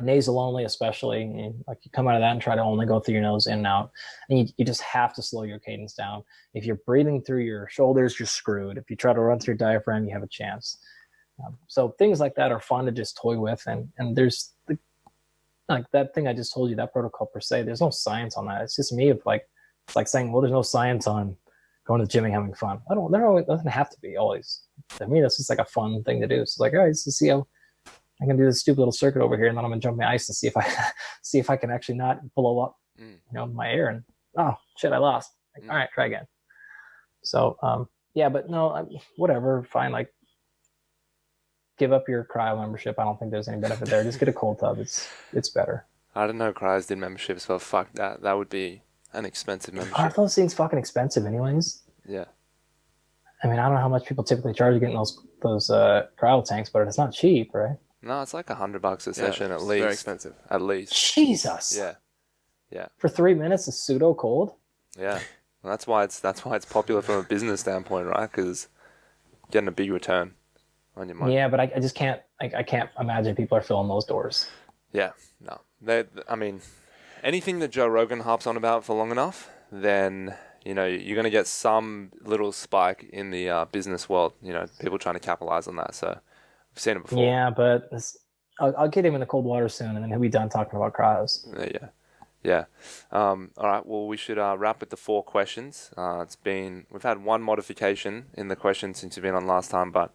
Nasal only, especially. Like you come out of that and try to only go through your nose in and out, and you just have to slow your cadence down. If you're breathing through your shoulders, you're screwed. If you try to run through your diaphragm, you have a chance. So things like that are fun to just toy with, and there's like that thing I just told you, that protocol per se. There's no science on that. It's just me of like, it's like saying, well, there's no science on going to the gym and having fun. There doesn't have to be always. To me, that's just like a fun thing to do. So like, all right, let's see how I can do this stupid little circuit over here, and then I'm gonna jump my ice and see if I can actually not blow up, my air. And oh shit, I lost. Like, all right, try again. So yeah, but no, whatever, fine. Like, give up your cryo membership. I don't think there's any benefit there. Just get a cold tub. It's better. I didn't know cryos did memberships, but fuck that. That would be an expensive membership. Aren't those things fucking expensive anyways? Yeah. I mean, I don't know how much people typically charge getting those cryo tanks, but it's not cheap, right? No, it's like $100 a session at least. Very expensive. At least. Jesus. Yeah. For 3 minutes, it's pseudo cold. Yeah. Well, that's why it's popular from a business standpoint, right? Because getting a big return on your money. Yeah, but I just can't. I can't imagine people are filling those doors. Yeah. No. I mean, anything that Joe Rogan harps on about for long enough, then you're going to get some little spike in the business world. People trying to capitalize on that. So. I've seen it before. Yeah, but I'll get him in the cold water soon, and then he'll be done talking about cryos. Yeah. All right. Well, we should wrap with the 4 questions. We've had one modification in the questions since you've been on last time, but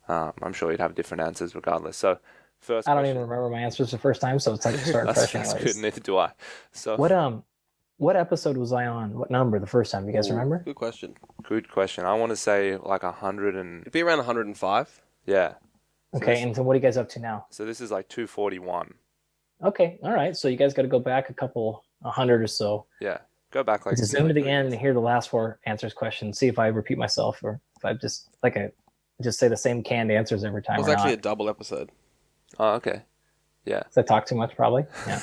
I'm sure you'd have different answers regardless. So, first. I don't even remember my answers the first time, so it's like starting fresh. That's good. Neither do I. So. What episode was I on? What number the first time? You guys remember? Good question. I want to say like 100 and. It'd be around 105. Yeah. Okay, and so what are you guys up to now? So this is like 241. Okay, all right. So you guys got to go back 100 or so. Yeah, go back like. Just zoom to the end and hear the last 4 answers questions. See if I repeat myself or if I just say the same canned answers every time. It was actually a double episode. Oh, okay. Yeah. Does I talk too much? Probably. Yeah.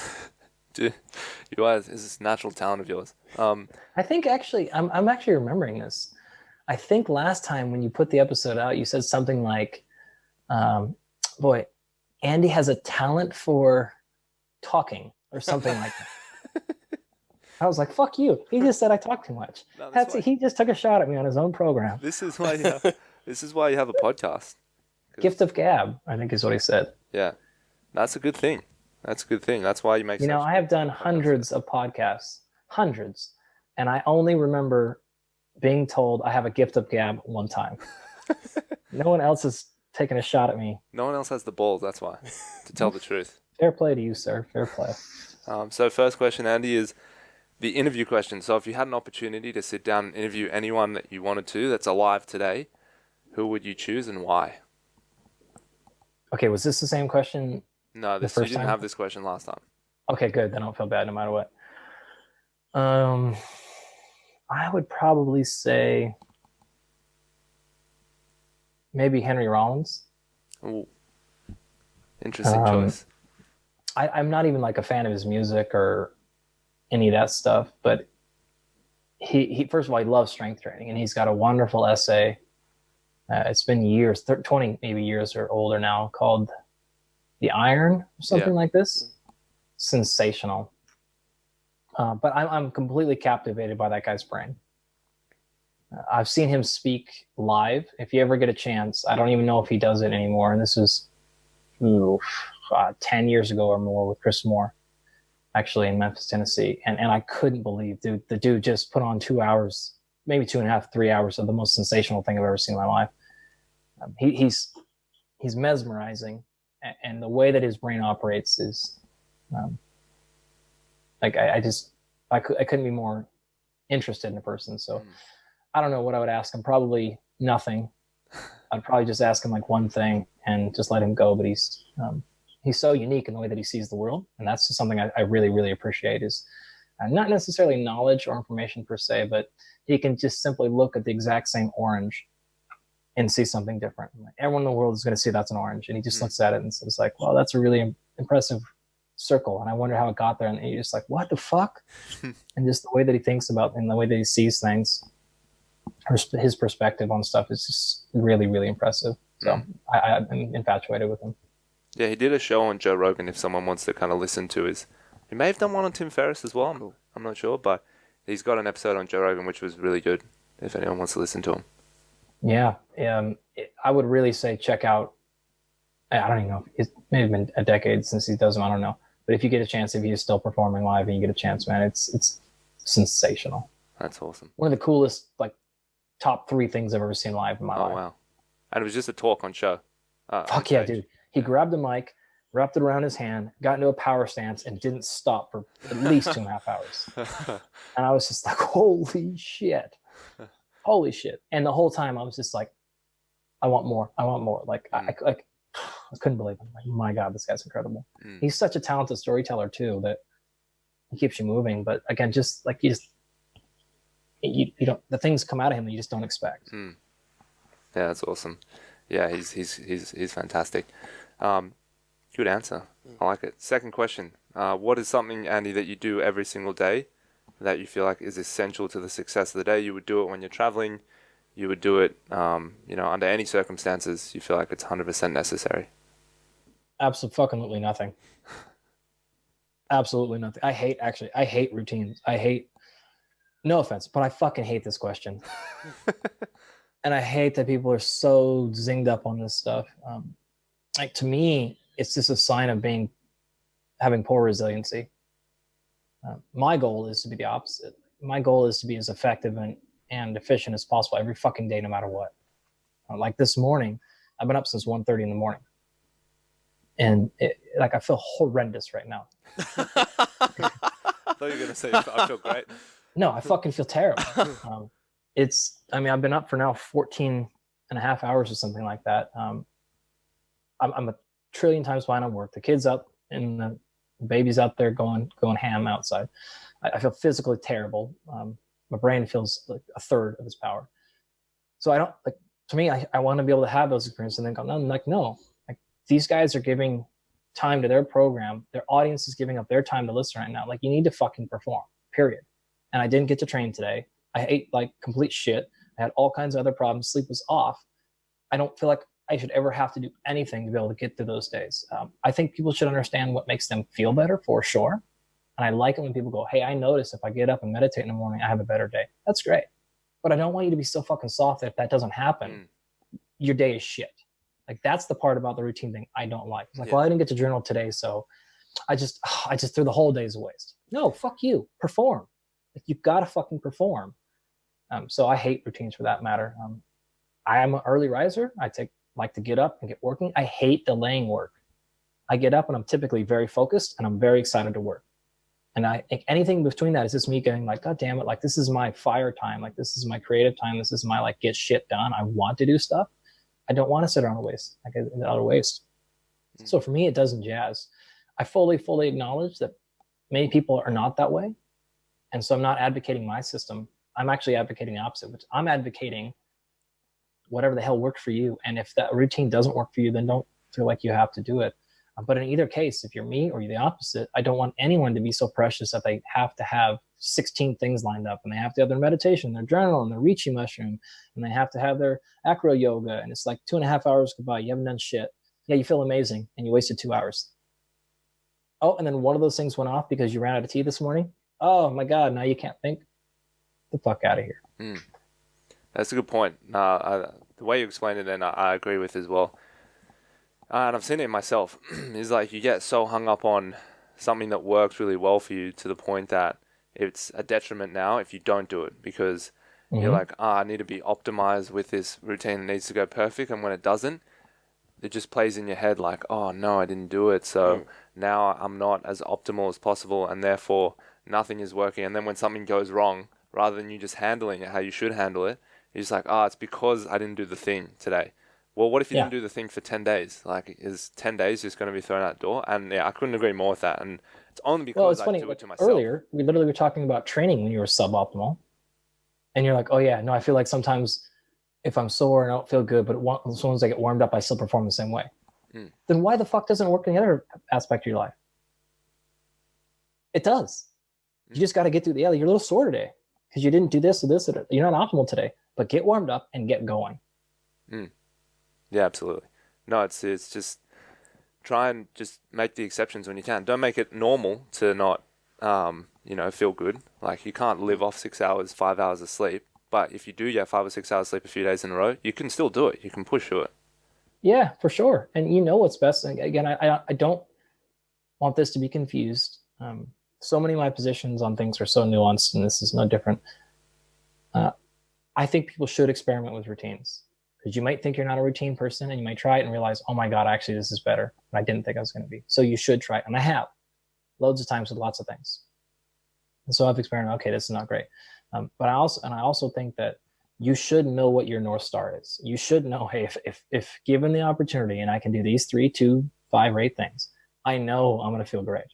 Dude, you are. Is this natural talent of yours? I think actually, I'm actually remembering this. I think last time when you put the episode out, you said something like. Boy, Andy has a talent for talking or something like that. I was like, fuck you. He just said I talk too much. No, he just took a shot at me on his own program. This is why you have a podcast. Gift of gab, I think is what he said. Yeah. That's a good thing. That's why you make I have done hundreds of podcasts. Hundreds. And I only remember being told I have a gift of gab one time. No one else has taking a shot at me. No one else has the balls, that's why, to tell the truth. Fair play to you, sir. Fair play. So first question, Andy, is the interview question. So if you had an opportunity to sit down and interview anyone that you wanted to that's alive today, who would you choose and why? Okay, was this the same question? No, you didn't have this question last time. Okay, good. Then I don't feel bad no matter what. I would probably say maybe Henry Rollins. Ooh. Interesting choice. I'm not even like a fan of his music or any of that stuff, but he first of all, he loves strength training, and he's got a wonderful essay. It's been years, 20 maybe years or older now, called The Iron or something like this. Sensational. But I'm completely captivated by that guy's brain. I've seen him speak live. If you ever get a chance, I don't even know if he does it anymore. And this is 10 years ago or more with Chris Moore, actually in Memphis, Tennessee. And I couldn't believe, the dude just put on 2 hours, maybe 2.5, 3 hours of the most sensational thing I've ever seen in my life. He's mesmerizing. And the way that his brain operates is I couldn't be more interested in a person. So I don't know what I would ask him. Probably nothing. I'd probably just ask him like one thing and just let him go. But he's so unique in the way that he sees the world. And that's just something I really, really appreciate, is not necessarily knowledge or information per se, but he can just simply look at the exact same orange and see something different. Like, everyone in the world is going to see that's an orange. And he just looks at it and says like, well, that's a really impressive circle, and I wonder how it got there. And you're just like, what the fuck? And just the way that he thinks about and the way that he sees things, his perspective on stuff is just really, really impressive. So I'm infatuated with him. Yeah, he did a show on Joe Rogan. If someone wants to kind of listen to his, he may have done one on Tim Ferriss as well. I'm not sure, but he's got an episode on Joe Rogan which was really good. If anyone wants to listen to him. Yeah, I would really say check out. I don't even know. It may have been a decade since he does them. I don't know. But if you get a chance, if he's still performing live and you get a chance, man, it's sensational. That's awesome. One of the coolest, like, top 3 things I've ever seen live in my life. Oh, wow. And it was just a talk on show. Fuck yeah, dude. He grabbed the mic, wrapped it around his hand, got into a power stance, and didn't stop for at least 2.5 hours. And I was just like, holy shit. Holy shit. And the whole time I was just like, I want more. I want more. Like, I couldn't believe it. Like, my God, this guy's incredible. He's such a talented storyteller too, that he keeps you moving. But again, just like you don't, the things come out of him that you just don't expect. Yeah, that's awesome. Yeah, he's fantastic. Good answer. I like it. Second question. What is something, Andy, that you do every single day that you feel like is essential to the success of the day? You would do it when you're traveling. You would do it, under any circumstances. You feel like it's 100% necessary. Absolutely nothing. Absolutely nothing. I hate routines. No offense, but I fucking hate this question. And I hate that people are so zinged up on this stuff. Like, to me, it's just a sign of having poor resiliency. My goal is to be the opposite. My goal is to be as effective and efficient as possible every fucking day, no matter what. Like this morning, I've been up since 1:30 in the morning. And I feel horrendous right now. I thought you were going to say I feel great. No, I fucking feel terrible. I've been up for now 14 and a half hours or something like that. I'm a trillion times behind on work. The kid's up and the baby's out there going ham outside. I feel physically terrible. My brain feels like a third of its power. So I don't to me, I want to be able to have those experiences and then go, no. Like, these guys are giving time to their program. Their audience is giving up their time to listen right now. Like, you need to fucking perform, period. And I didn't get to train today. I ate like complete shit. I had all kinds of other problems. Sleep was off. I don't feel like I should ever have to do anything to be able to get through those days. I think people should understand what makes them feel better, for sure. And I like it when people go, hey, I notice if I get up and meditate in the morning, I have a better day. That's great. But I don't want you to be so fucking soft that if that doesn't happen, your day is shit. Like, that's the part about the routine thing I don't like. It's like, well, I didn't get to journal today, so I just threw the whole day as a waste. No, fuck you. Perform. Like, you've got to fucking perform. So I hate routines for that matter. I am an early riser. I like to get up and get working. I hate delaying work. I get up and I'm typically very focused and I'm very excited to work. And I think anything between that is just me going like, God damn it, like, this is my fire time. Like, this is my creative time. This is my, like, get shit done. I want to do stuff. I don't want to sit around and waste. Like, another waste. So for me, it doesn't jazz. I fully acknowledge that many people are not that way. And so I'm not advocating my system. I'm actually advocating the opposite, which I'm advocating whatever the hell works for you. And if that routine doesn't work for you, then don't feel like you have to do it. But in either case, if you're me or you're the opposite, I don't want anyone to be so precious that they have to have 16 things lined up, and they have to have their meditation, their journal, and their Reichi mushroom, and they have to have their acro yoga. And it's like 2.5 hours go by. You haven't done shit. Yeah, you feel amazing, and you wasted 2 hours. Oh, and then one of those things went off because you ran out of tea this morning. Oh my God, now you can't think. Get the fuck out of here. That's a good point. The way you explained it, then I agree with as well. And I've seen it myself. It's like you get so hung up on something that works really well for you to the point that it's a detriment now if you don't do it, because you're like, I need to be optimized with this routine that needs to go perfect. And when it doesn't, it just plays in your head like, oh no, I didn't do it. So now I'm not as optimal as possible, and therefore nothing is working. And then when something goes wrong, rather than you just handling it how you should handle it, you're just like, it's because I didn't do the thing today. Well, what if you didn't do the thing for 10 days? Like, is 10 days just going to be thrown out the door? And I couldn't agree more with that. And it's only because I do it to myself. Earlier, we literally were talking about training when you were suboptimal. And you're like, oh yeah, no, I feel like sometimes if I'm sore and I don't feel good, but as soon as I get warmed up, I still perform the same way. Then why the fuck doesn't it work in the other aspect of your life? It does. You just got to get through the You're a little sore today because you didn't do this or this. You're not optimal today, but get warmed up and get going. Yeah, absolutely. No, it's just try and just make the exceptions when you can. Don't make it normal to not, feel good. Like you can't live off 6 hours, 5 hours of sleep. But if you do get 5 or 6 hours sleep a few days in a row, you can still do it. You can push through it. Yeah, for sure. And you know what's best. And again, I don't want this to be confused. So many of my positions on things are so nuanced, and this is no different. I think people should experiment with routines, because you might think you're not a routine person, and you might try it and realize, oh my God, actually this is better. And I didn't think I was going to be. So you should try it. And I have loads of times with lots of things. And so I've experimented. Okay, this is not great. But I also think that you should know what your North Star is. You should know, hey, if given the opportunity and I can do these 3, 2, 5, or 8 things, I know I'm going to feel great.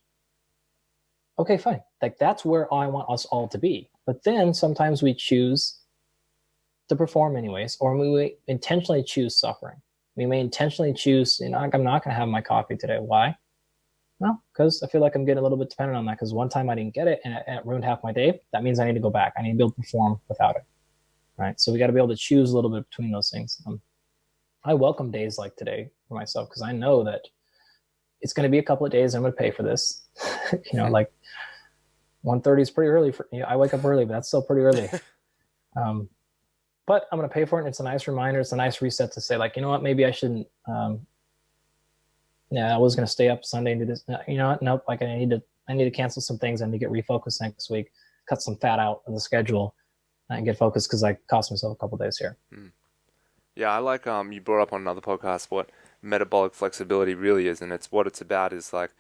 Okay, fine. Like that's where I want us all to be. But then sometimes we choose to perform anyways, or we may intentionally choose suffering. We may intentionally choose, I'm not going to have my coffee today. Why? Well, because I feel like I'm getting a little bit dependent on that, because one time I didn't get it and it ruined half my day. That means I need to go back. I need to be able to perform without it. Right. So we got to be able to choose a little bit between those things. I welcome days like today for myself, because I know that it's going to be a couple of days I'm going to pay for this. Like 1:30 is pretty early for I wake up early, but that's still pretty early. But I'm going to pay for it. And it's a nice reminder. It's a nice reset to say, like, you know what, maybe I shouldn't. I was going to stay up Sunday and do this. You know what? Nope. Like I need to cancel some things. I need to get refocused next week, cut some fat out of the schedule and get focused, because I cost myself a couple of days here. Yeah. I like, you brought up on another podcast what metabolic flexibility really is. And what it's about is like,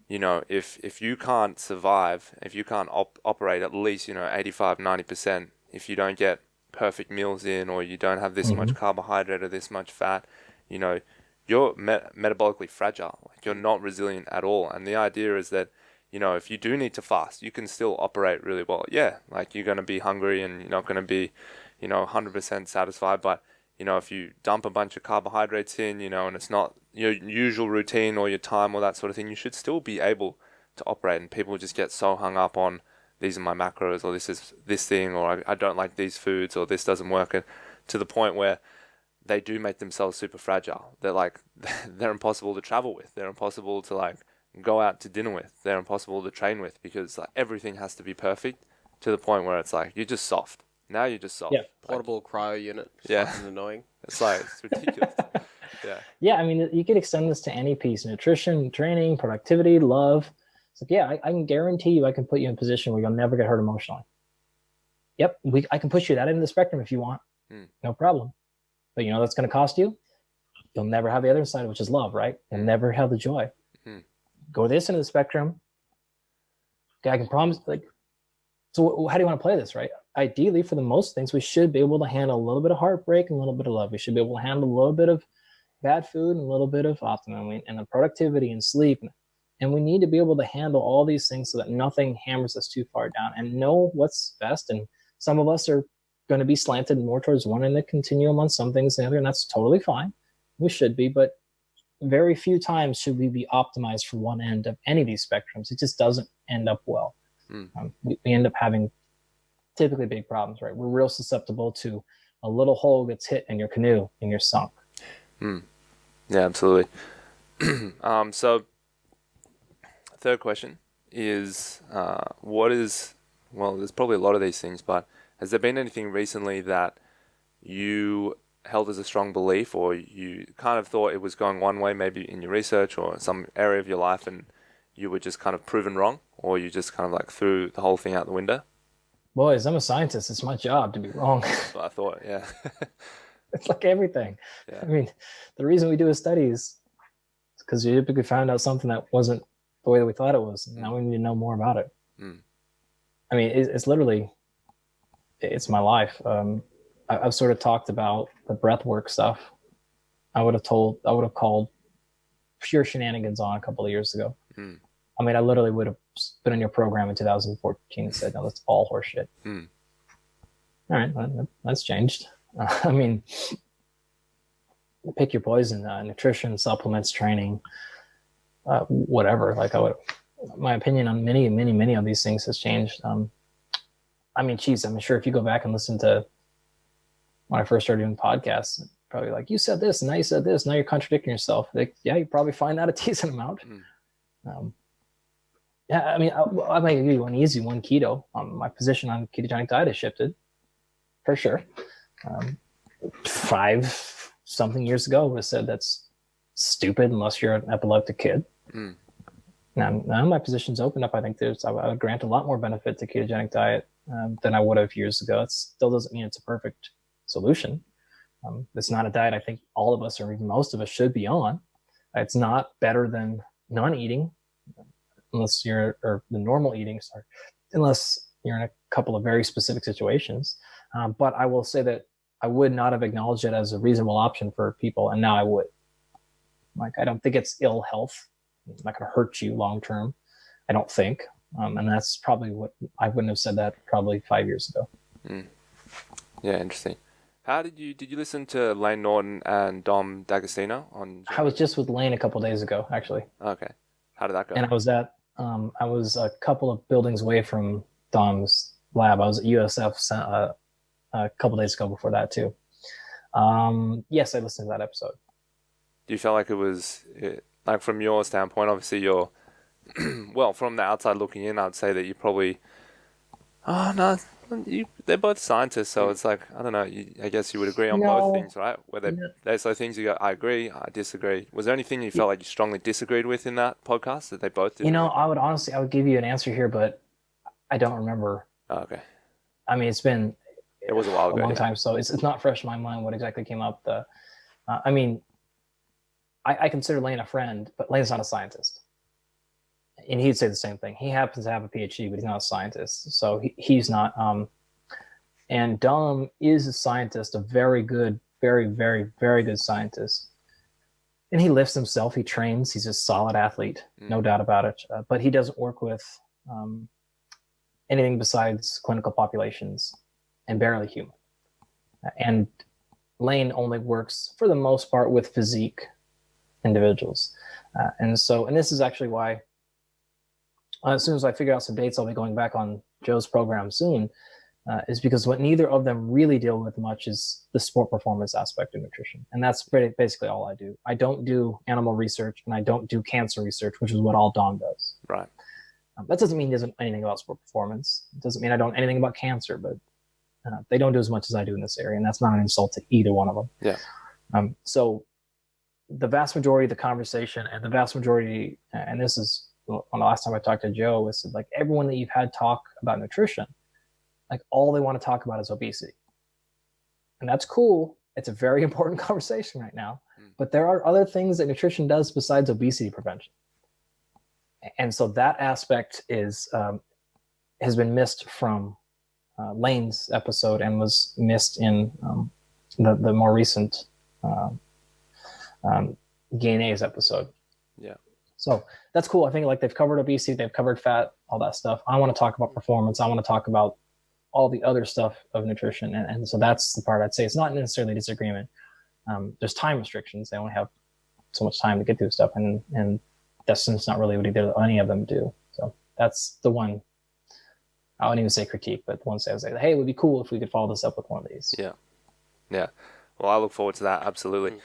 if you can't survive, if you can't operate at least, 85, 90%, if you don't get perfect meals in, or you don't have this much carbohydrate or this much fat, you're metabolically fragile. Like you're not resilient at all. And the idea is that, if you do need to fast, you can still operate really well. Yeah, like you're going to be hungry and you're not going to be, 100% satisfied. But, if you dump a bunch of carbohydrates in, and it's not your usual routine or your time or that sort of thing, you should still be able to operate. And people just get so hung up on, these are my macros, or this is this thing, or I don't like these foods, or this doesn't work, and to the point where they do make themselves super fragile. They're impossible to travel with. They're impossible to like go out to dinner with. They're impossible to train with, because like everything has to be perfect, to the point where it's like you're just soft. Now you're just soft. Yeah. Portable cryo unit. Yeah. Fucking annoying. It's ridiculous. Yeah. Yeah, I mean, you could extend this to any piece: nutrition, training, productivity, love. It's like, yeah, I can guarantee you I can put you in a position where you'll never get hurt emotionally. Yep, I can push you that into the spectrum if you want. No problem. But that's going to cost you. You'll never have the other side, which is love, right? You'll never have the joy. Go this into the spectrum. Okay, I can promise, so how do you want to play this, right? Ideally, for the most things, we should be able to handle a little bit of heartbreak and a little bit of love. We should be able to handle a little bit of bad food and a little bit of optimum and the productivity and sleep. And we need to be able to handle all these things so that nothing hammers us too far down, and know what's best. And some of us are going to be slanted more towards one end of the continuum on some things than the other, and that's totally fine. We should be, but very few times should we be optimized for one end of any of these spectrums. It just doesn't end up well. We end up having typically big problems, right? We're real susceptible to a little hole gets hit in your canoe and you're sunk. Yeah, absolutely. So third question is, there's probably a lot of these things, but has there been anything recently that you held as a strong belief, or you kind of thought it was going one way, maybe in your research or some area of your life, and you were just kind of proven wrong, or you just kind of like threw the whole thing out the window? Boys, I'm a scientist. It's my job to be wrong. That's what I thought, yeah. It's like everything. Yeah. I mean, the reason we do a study is because we typically found out something that wasn't the way that we thought it was. Now we need to know more about it. I mean, it's literally, it's my life. I've sort of talked about the breath work stuff. I would have called pure shenanigans on a couple of years ago. I mean, I literally would have been on your program in 2014 and said, no, that's all horseshit. All right, that's changed. I mean, pick your poison, nutrition, supplements, training, whatever. Like my opinion on many of these things has changed. I mean, geez, I'm sure if you go back and listen to when I first started doing podcasts, probably like, you said this, and now you said this, now you're contradicting yourself. Like, yeah, you probably find that a decent amount. Yeah, I mean, I might give you one easy one, keto. My position on ketogenic diet has shifted, for sure. 5 something years ago was said that's stupid unless you're an epileptic kid. Now my position's opened up. I think I would grant a lot more benefit to ketogenic diet than I would have years ago. It still doesn't mean it's a perfect solution. It's not a diet I think all of us, or even most of us, should be on. It's not better than non-eating, unless you're, or the normal eating, sorry, unless you're in a couple of very specific situations. But I will say that I would not have acknowledged it as a reasonable option for people, and now I would. Like, I don't think it's ill health. It's not going to hurt you long term, I don't think. And that's probably what I wouldn't have said that probably 5 years ago. Yeah, interesting. How did you listen to Lane Norton and Dom D'Agostino on? I was just with Lane a couple days ago, actually. Okay, how did that go? And I was a couple of buildings away from Dom's lab. I was at USF a couple days ago before that too. Yes, I listened to that episode. Do you feel like it was, like, from your standpoint, obviously you're, well, from the outside looking in, I'd say that you probably, they're both scientists, so it's like, I don't know, I guess you would agree on both things, right? Where there's those things you go, I agree, I disagree. Was there anything you felt like you strongly disagreed with in that podcast that they both did? I would give you an answer here, but I don't remember. Oh, okay. I mean, it was a while ago, long time, so it's not fresh in my mind what exactly came up. I mean, I consider Lane a friend, but Lane's not a scientist. And he'd say the same thing. He happens to have a PhD, but he's not a scientist. So he's not. And Dom is a scientist, a very good, very, very, very good scientist. And he lifts himself. He trains. He's a solid athlete, no doubt about it. But he doesn't work with anything besides clinical populations and barely human. And Lane only works, for the most part, with physique individuals. And this is actually why, as soon as I figure out some dates, I'll be going back on Joe's program soon, is because what neither of them really deal with much is the sport performance aspect of nutrition. And that's basically all I do. I don't do animal research, and I don't do cancer research, which is what all Dom does. Right. That doesn't mean he doesn't know anything about sport performance. It doesn't mean I don't know anything about cancer, but they don't do as much as I do in this area, and that's not an insult to either one of them. Yeah. So the vast majority of the conversation, and the vast majority, and this is when the last time I talked to Joe, was like, everyone that you've had talk about nutrition, like, all they want to talk about is obesity. And that's cool. It's a very important conversation right now. But there are other things that nutrition does besides obesity prevention. And so that aspect has been missed from Lane's episode, and was missed in the more recent GNA's episode. Yeah. So that's cool. I think, like, they've covered obesity, they've covered fat, all that stuff. I want to talk about performance. I want to talk about all the other stuff of nutrition. And so that's the part I'd say it's not necessarily disagreement. There's time restrictions. They only have so much time to get through stuff. And that's not really what any of them do. So that's the one, I wouldn't even say critique, but the one say, hey, it would be cool if we could follow this up with one of these. Yeah. Yeah. Well, I look forward to that. Absolutely.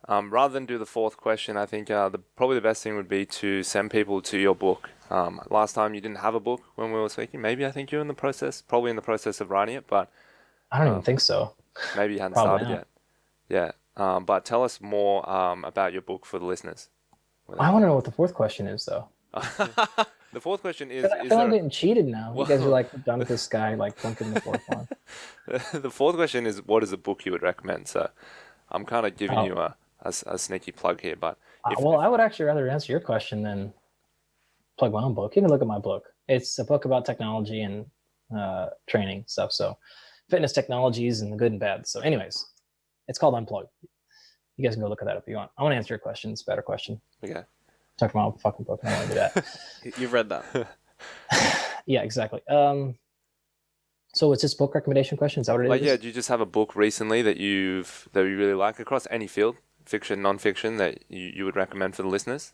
Rather than do the fourth question, I think probably the best thing would be to send people to your book. Last time you didn't have a book when we were speaking. Maybe I think you're probably in the process of writing it, but I don't even think so. Maybe you hadn't started yet. Yeah. But tell us more about your book for the listeners. I want to know what the fourth question is, though. The fourth question is... I feel like I'm getting cheated now. You guys are like done with this guy, like flunking the fourth one. The fourth question is, what is a book you would recommend? So I'm kind of giving you a sneaky plug here, but... I would actually rather answer your question than plug my own book. You can look at my book. It's a book about technology and training stuff. So fitness technologies and the good and bad. So anyways, it's called Unplugged. You guys can go look at that if you want. I want to answer your question. It's a better question. Okay. Talk about my fucking book. I don't want to do that. You've read that. Yeah, exactly. So it's just book recommendation question? Is that what it is? Yeah, do you just have a book recently that you really like across any field, fiction, non-fiction, that you would recommend for the listeners?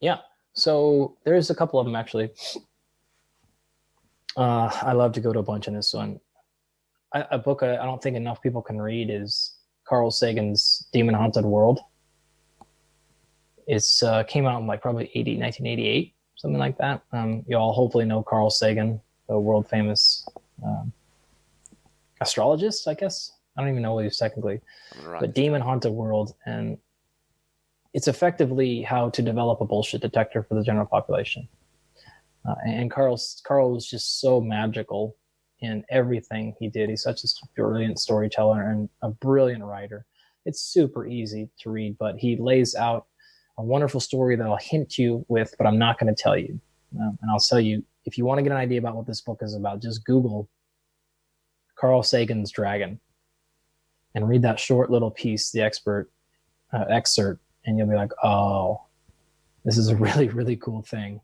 Yeah. So there's a couple of them actually. I love to go to a bunch in this one. A book I don't think enough people can read is Carl Sagan's Demon Haunted World. It's came out in like probably 1988, something like that. You all hopefully know Carl Sagan, the world famous astrologist, I guess. I don't even know what he was technically, but Demon Haunted World, and it's effectively how to develop a bullshit detector for the general population. And Carl was just so magical in everything he did. He's such a brilliant storyteller and a brilliant writer. It's super easy to read, but he lays out a wonderful story that I'll hint you with, but I'm not going to tell you. And I'll tell you, if you want to get an idea about what this book is about, just Google Carl Sagan's Dragon and read that short little piece, the excerpt, and you'll be like, oh, this is a really, really cool thing.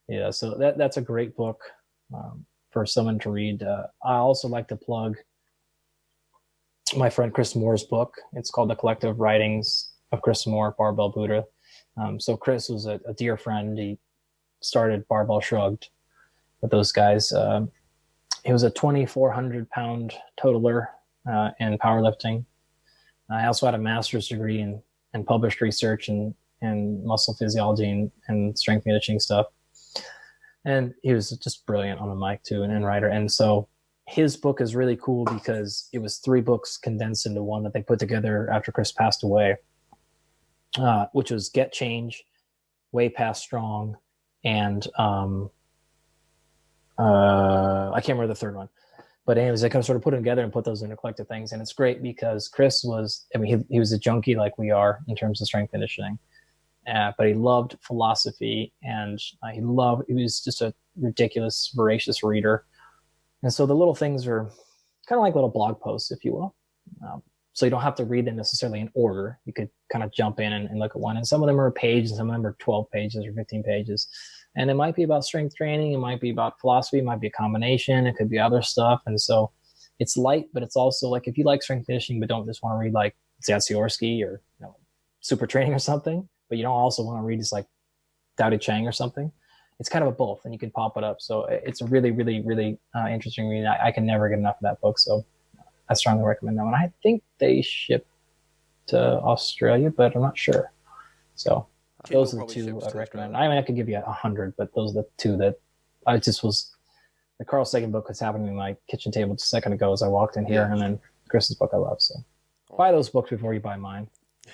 Yeah, so that's a great book for someone to read. I also like to plug my friend Chris Moore's book. It's called The Collective Writings of Chris Moore, Barbell Buddha. So Chris was a dear friend. He started Barbell Shrugged with those guys. He was a 2,400-pound totaler in powerlifting. I also had a master's degree in published research in muscle physiology and strength conditioning stuff. And he was just brilliant on the mic too, and writer. And so his book is really cool because it was 3 books condensed into one that they put together after Chris passed away, which was Get Change, Way Past Strong, and I can't remember the third one. But anyways, I kind of sort of put them together and put those into collective things. And it's great because Chris was, I mean, he was a junkie like we are in terms of strength conditioning. But he loved philosophy, and he was just a ridiculous, voracious reader. And so the little things are kind of like little blog posts, if you will. So you don't have to read them necessarily in order. You could kind of jump in and look at one. And some of them are a page, and some of them are 12 pages or 15 pages. And it might be about strength training. It might be about philosophy. It might be a combination. It could be other stuff. And so it's light, but it's also like if you like strength conditioning but don't just want to read like Zatsiorsky or super training or something, but you don't also want to read just like Dao De Chang or something, it's kind of a both, and you can pop it up. So it's a really, really, really interesting read. I can never get enough of that book. So I strongly recommend that one. I think they ship to Australia, but I'm not sure. So those are the 2 I'd recommend. I mean, I could give you 100, but those are the 2 that I just was. The Carl Sagan book was happening in my kitchen table just a second ago as I walked in here, and then Chris's book I love. So buy those books before you buy mine. I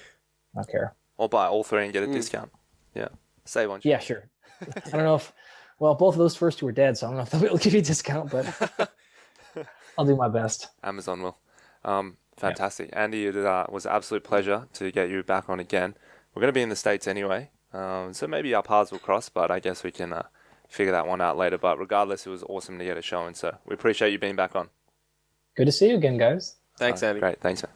don't care. Or buy all 3 and get a discount. Yeah, save on. Yeah, sure. I don't know if. Well, both of those first 2 are dead, so I don't know if they'll be able to give you a discount, but I'll do my best. Amazon will. Fantastic. Yeah. Andy, it was an absolute pleasure to get you back on again. We're going to be in the States anyway, so maybe our paths will cross, but I guess we can figure that one out later. But regardless, it was awesome to get a show, and so we appreciate you being back on. Good to see you again, guys. Thanks, Andy. Great. Thanks, man.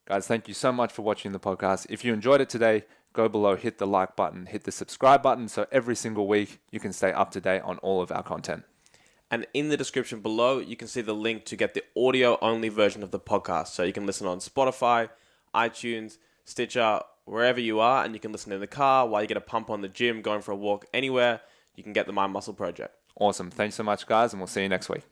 Guys, thank you so much for watching the podcast. If you enjoyed it today, go below, hit the like button, hit the subscribe button, so every single week you can stay up to date on all of our content. And in the description below, you can see the link to get the audio-only version of the podcast. So you can listen on Spotify, iTunes, Stitcher, wherever you are, and you can listen in the car while you get a pump on the gym, going for a walk, anywhere. You can get the Mind Muscle Project. Awesome. Thanks so much, guys, and we'll see you next week.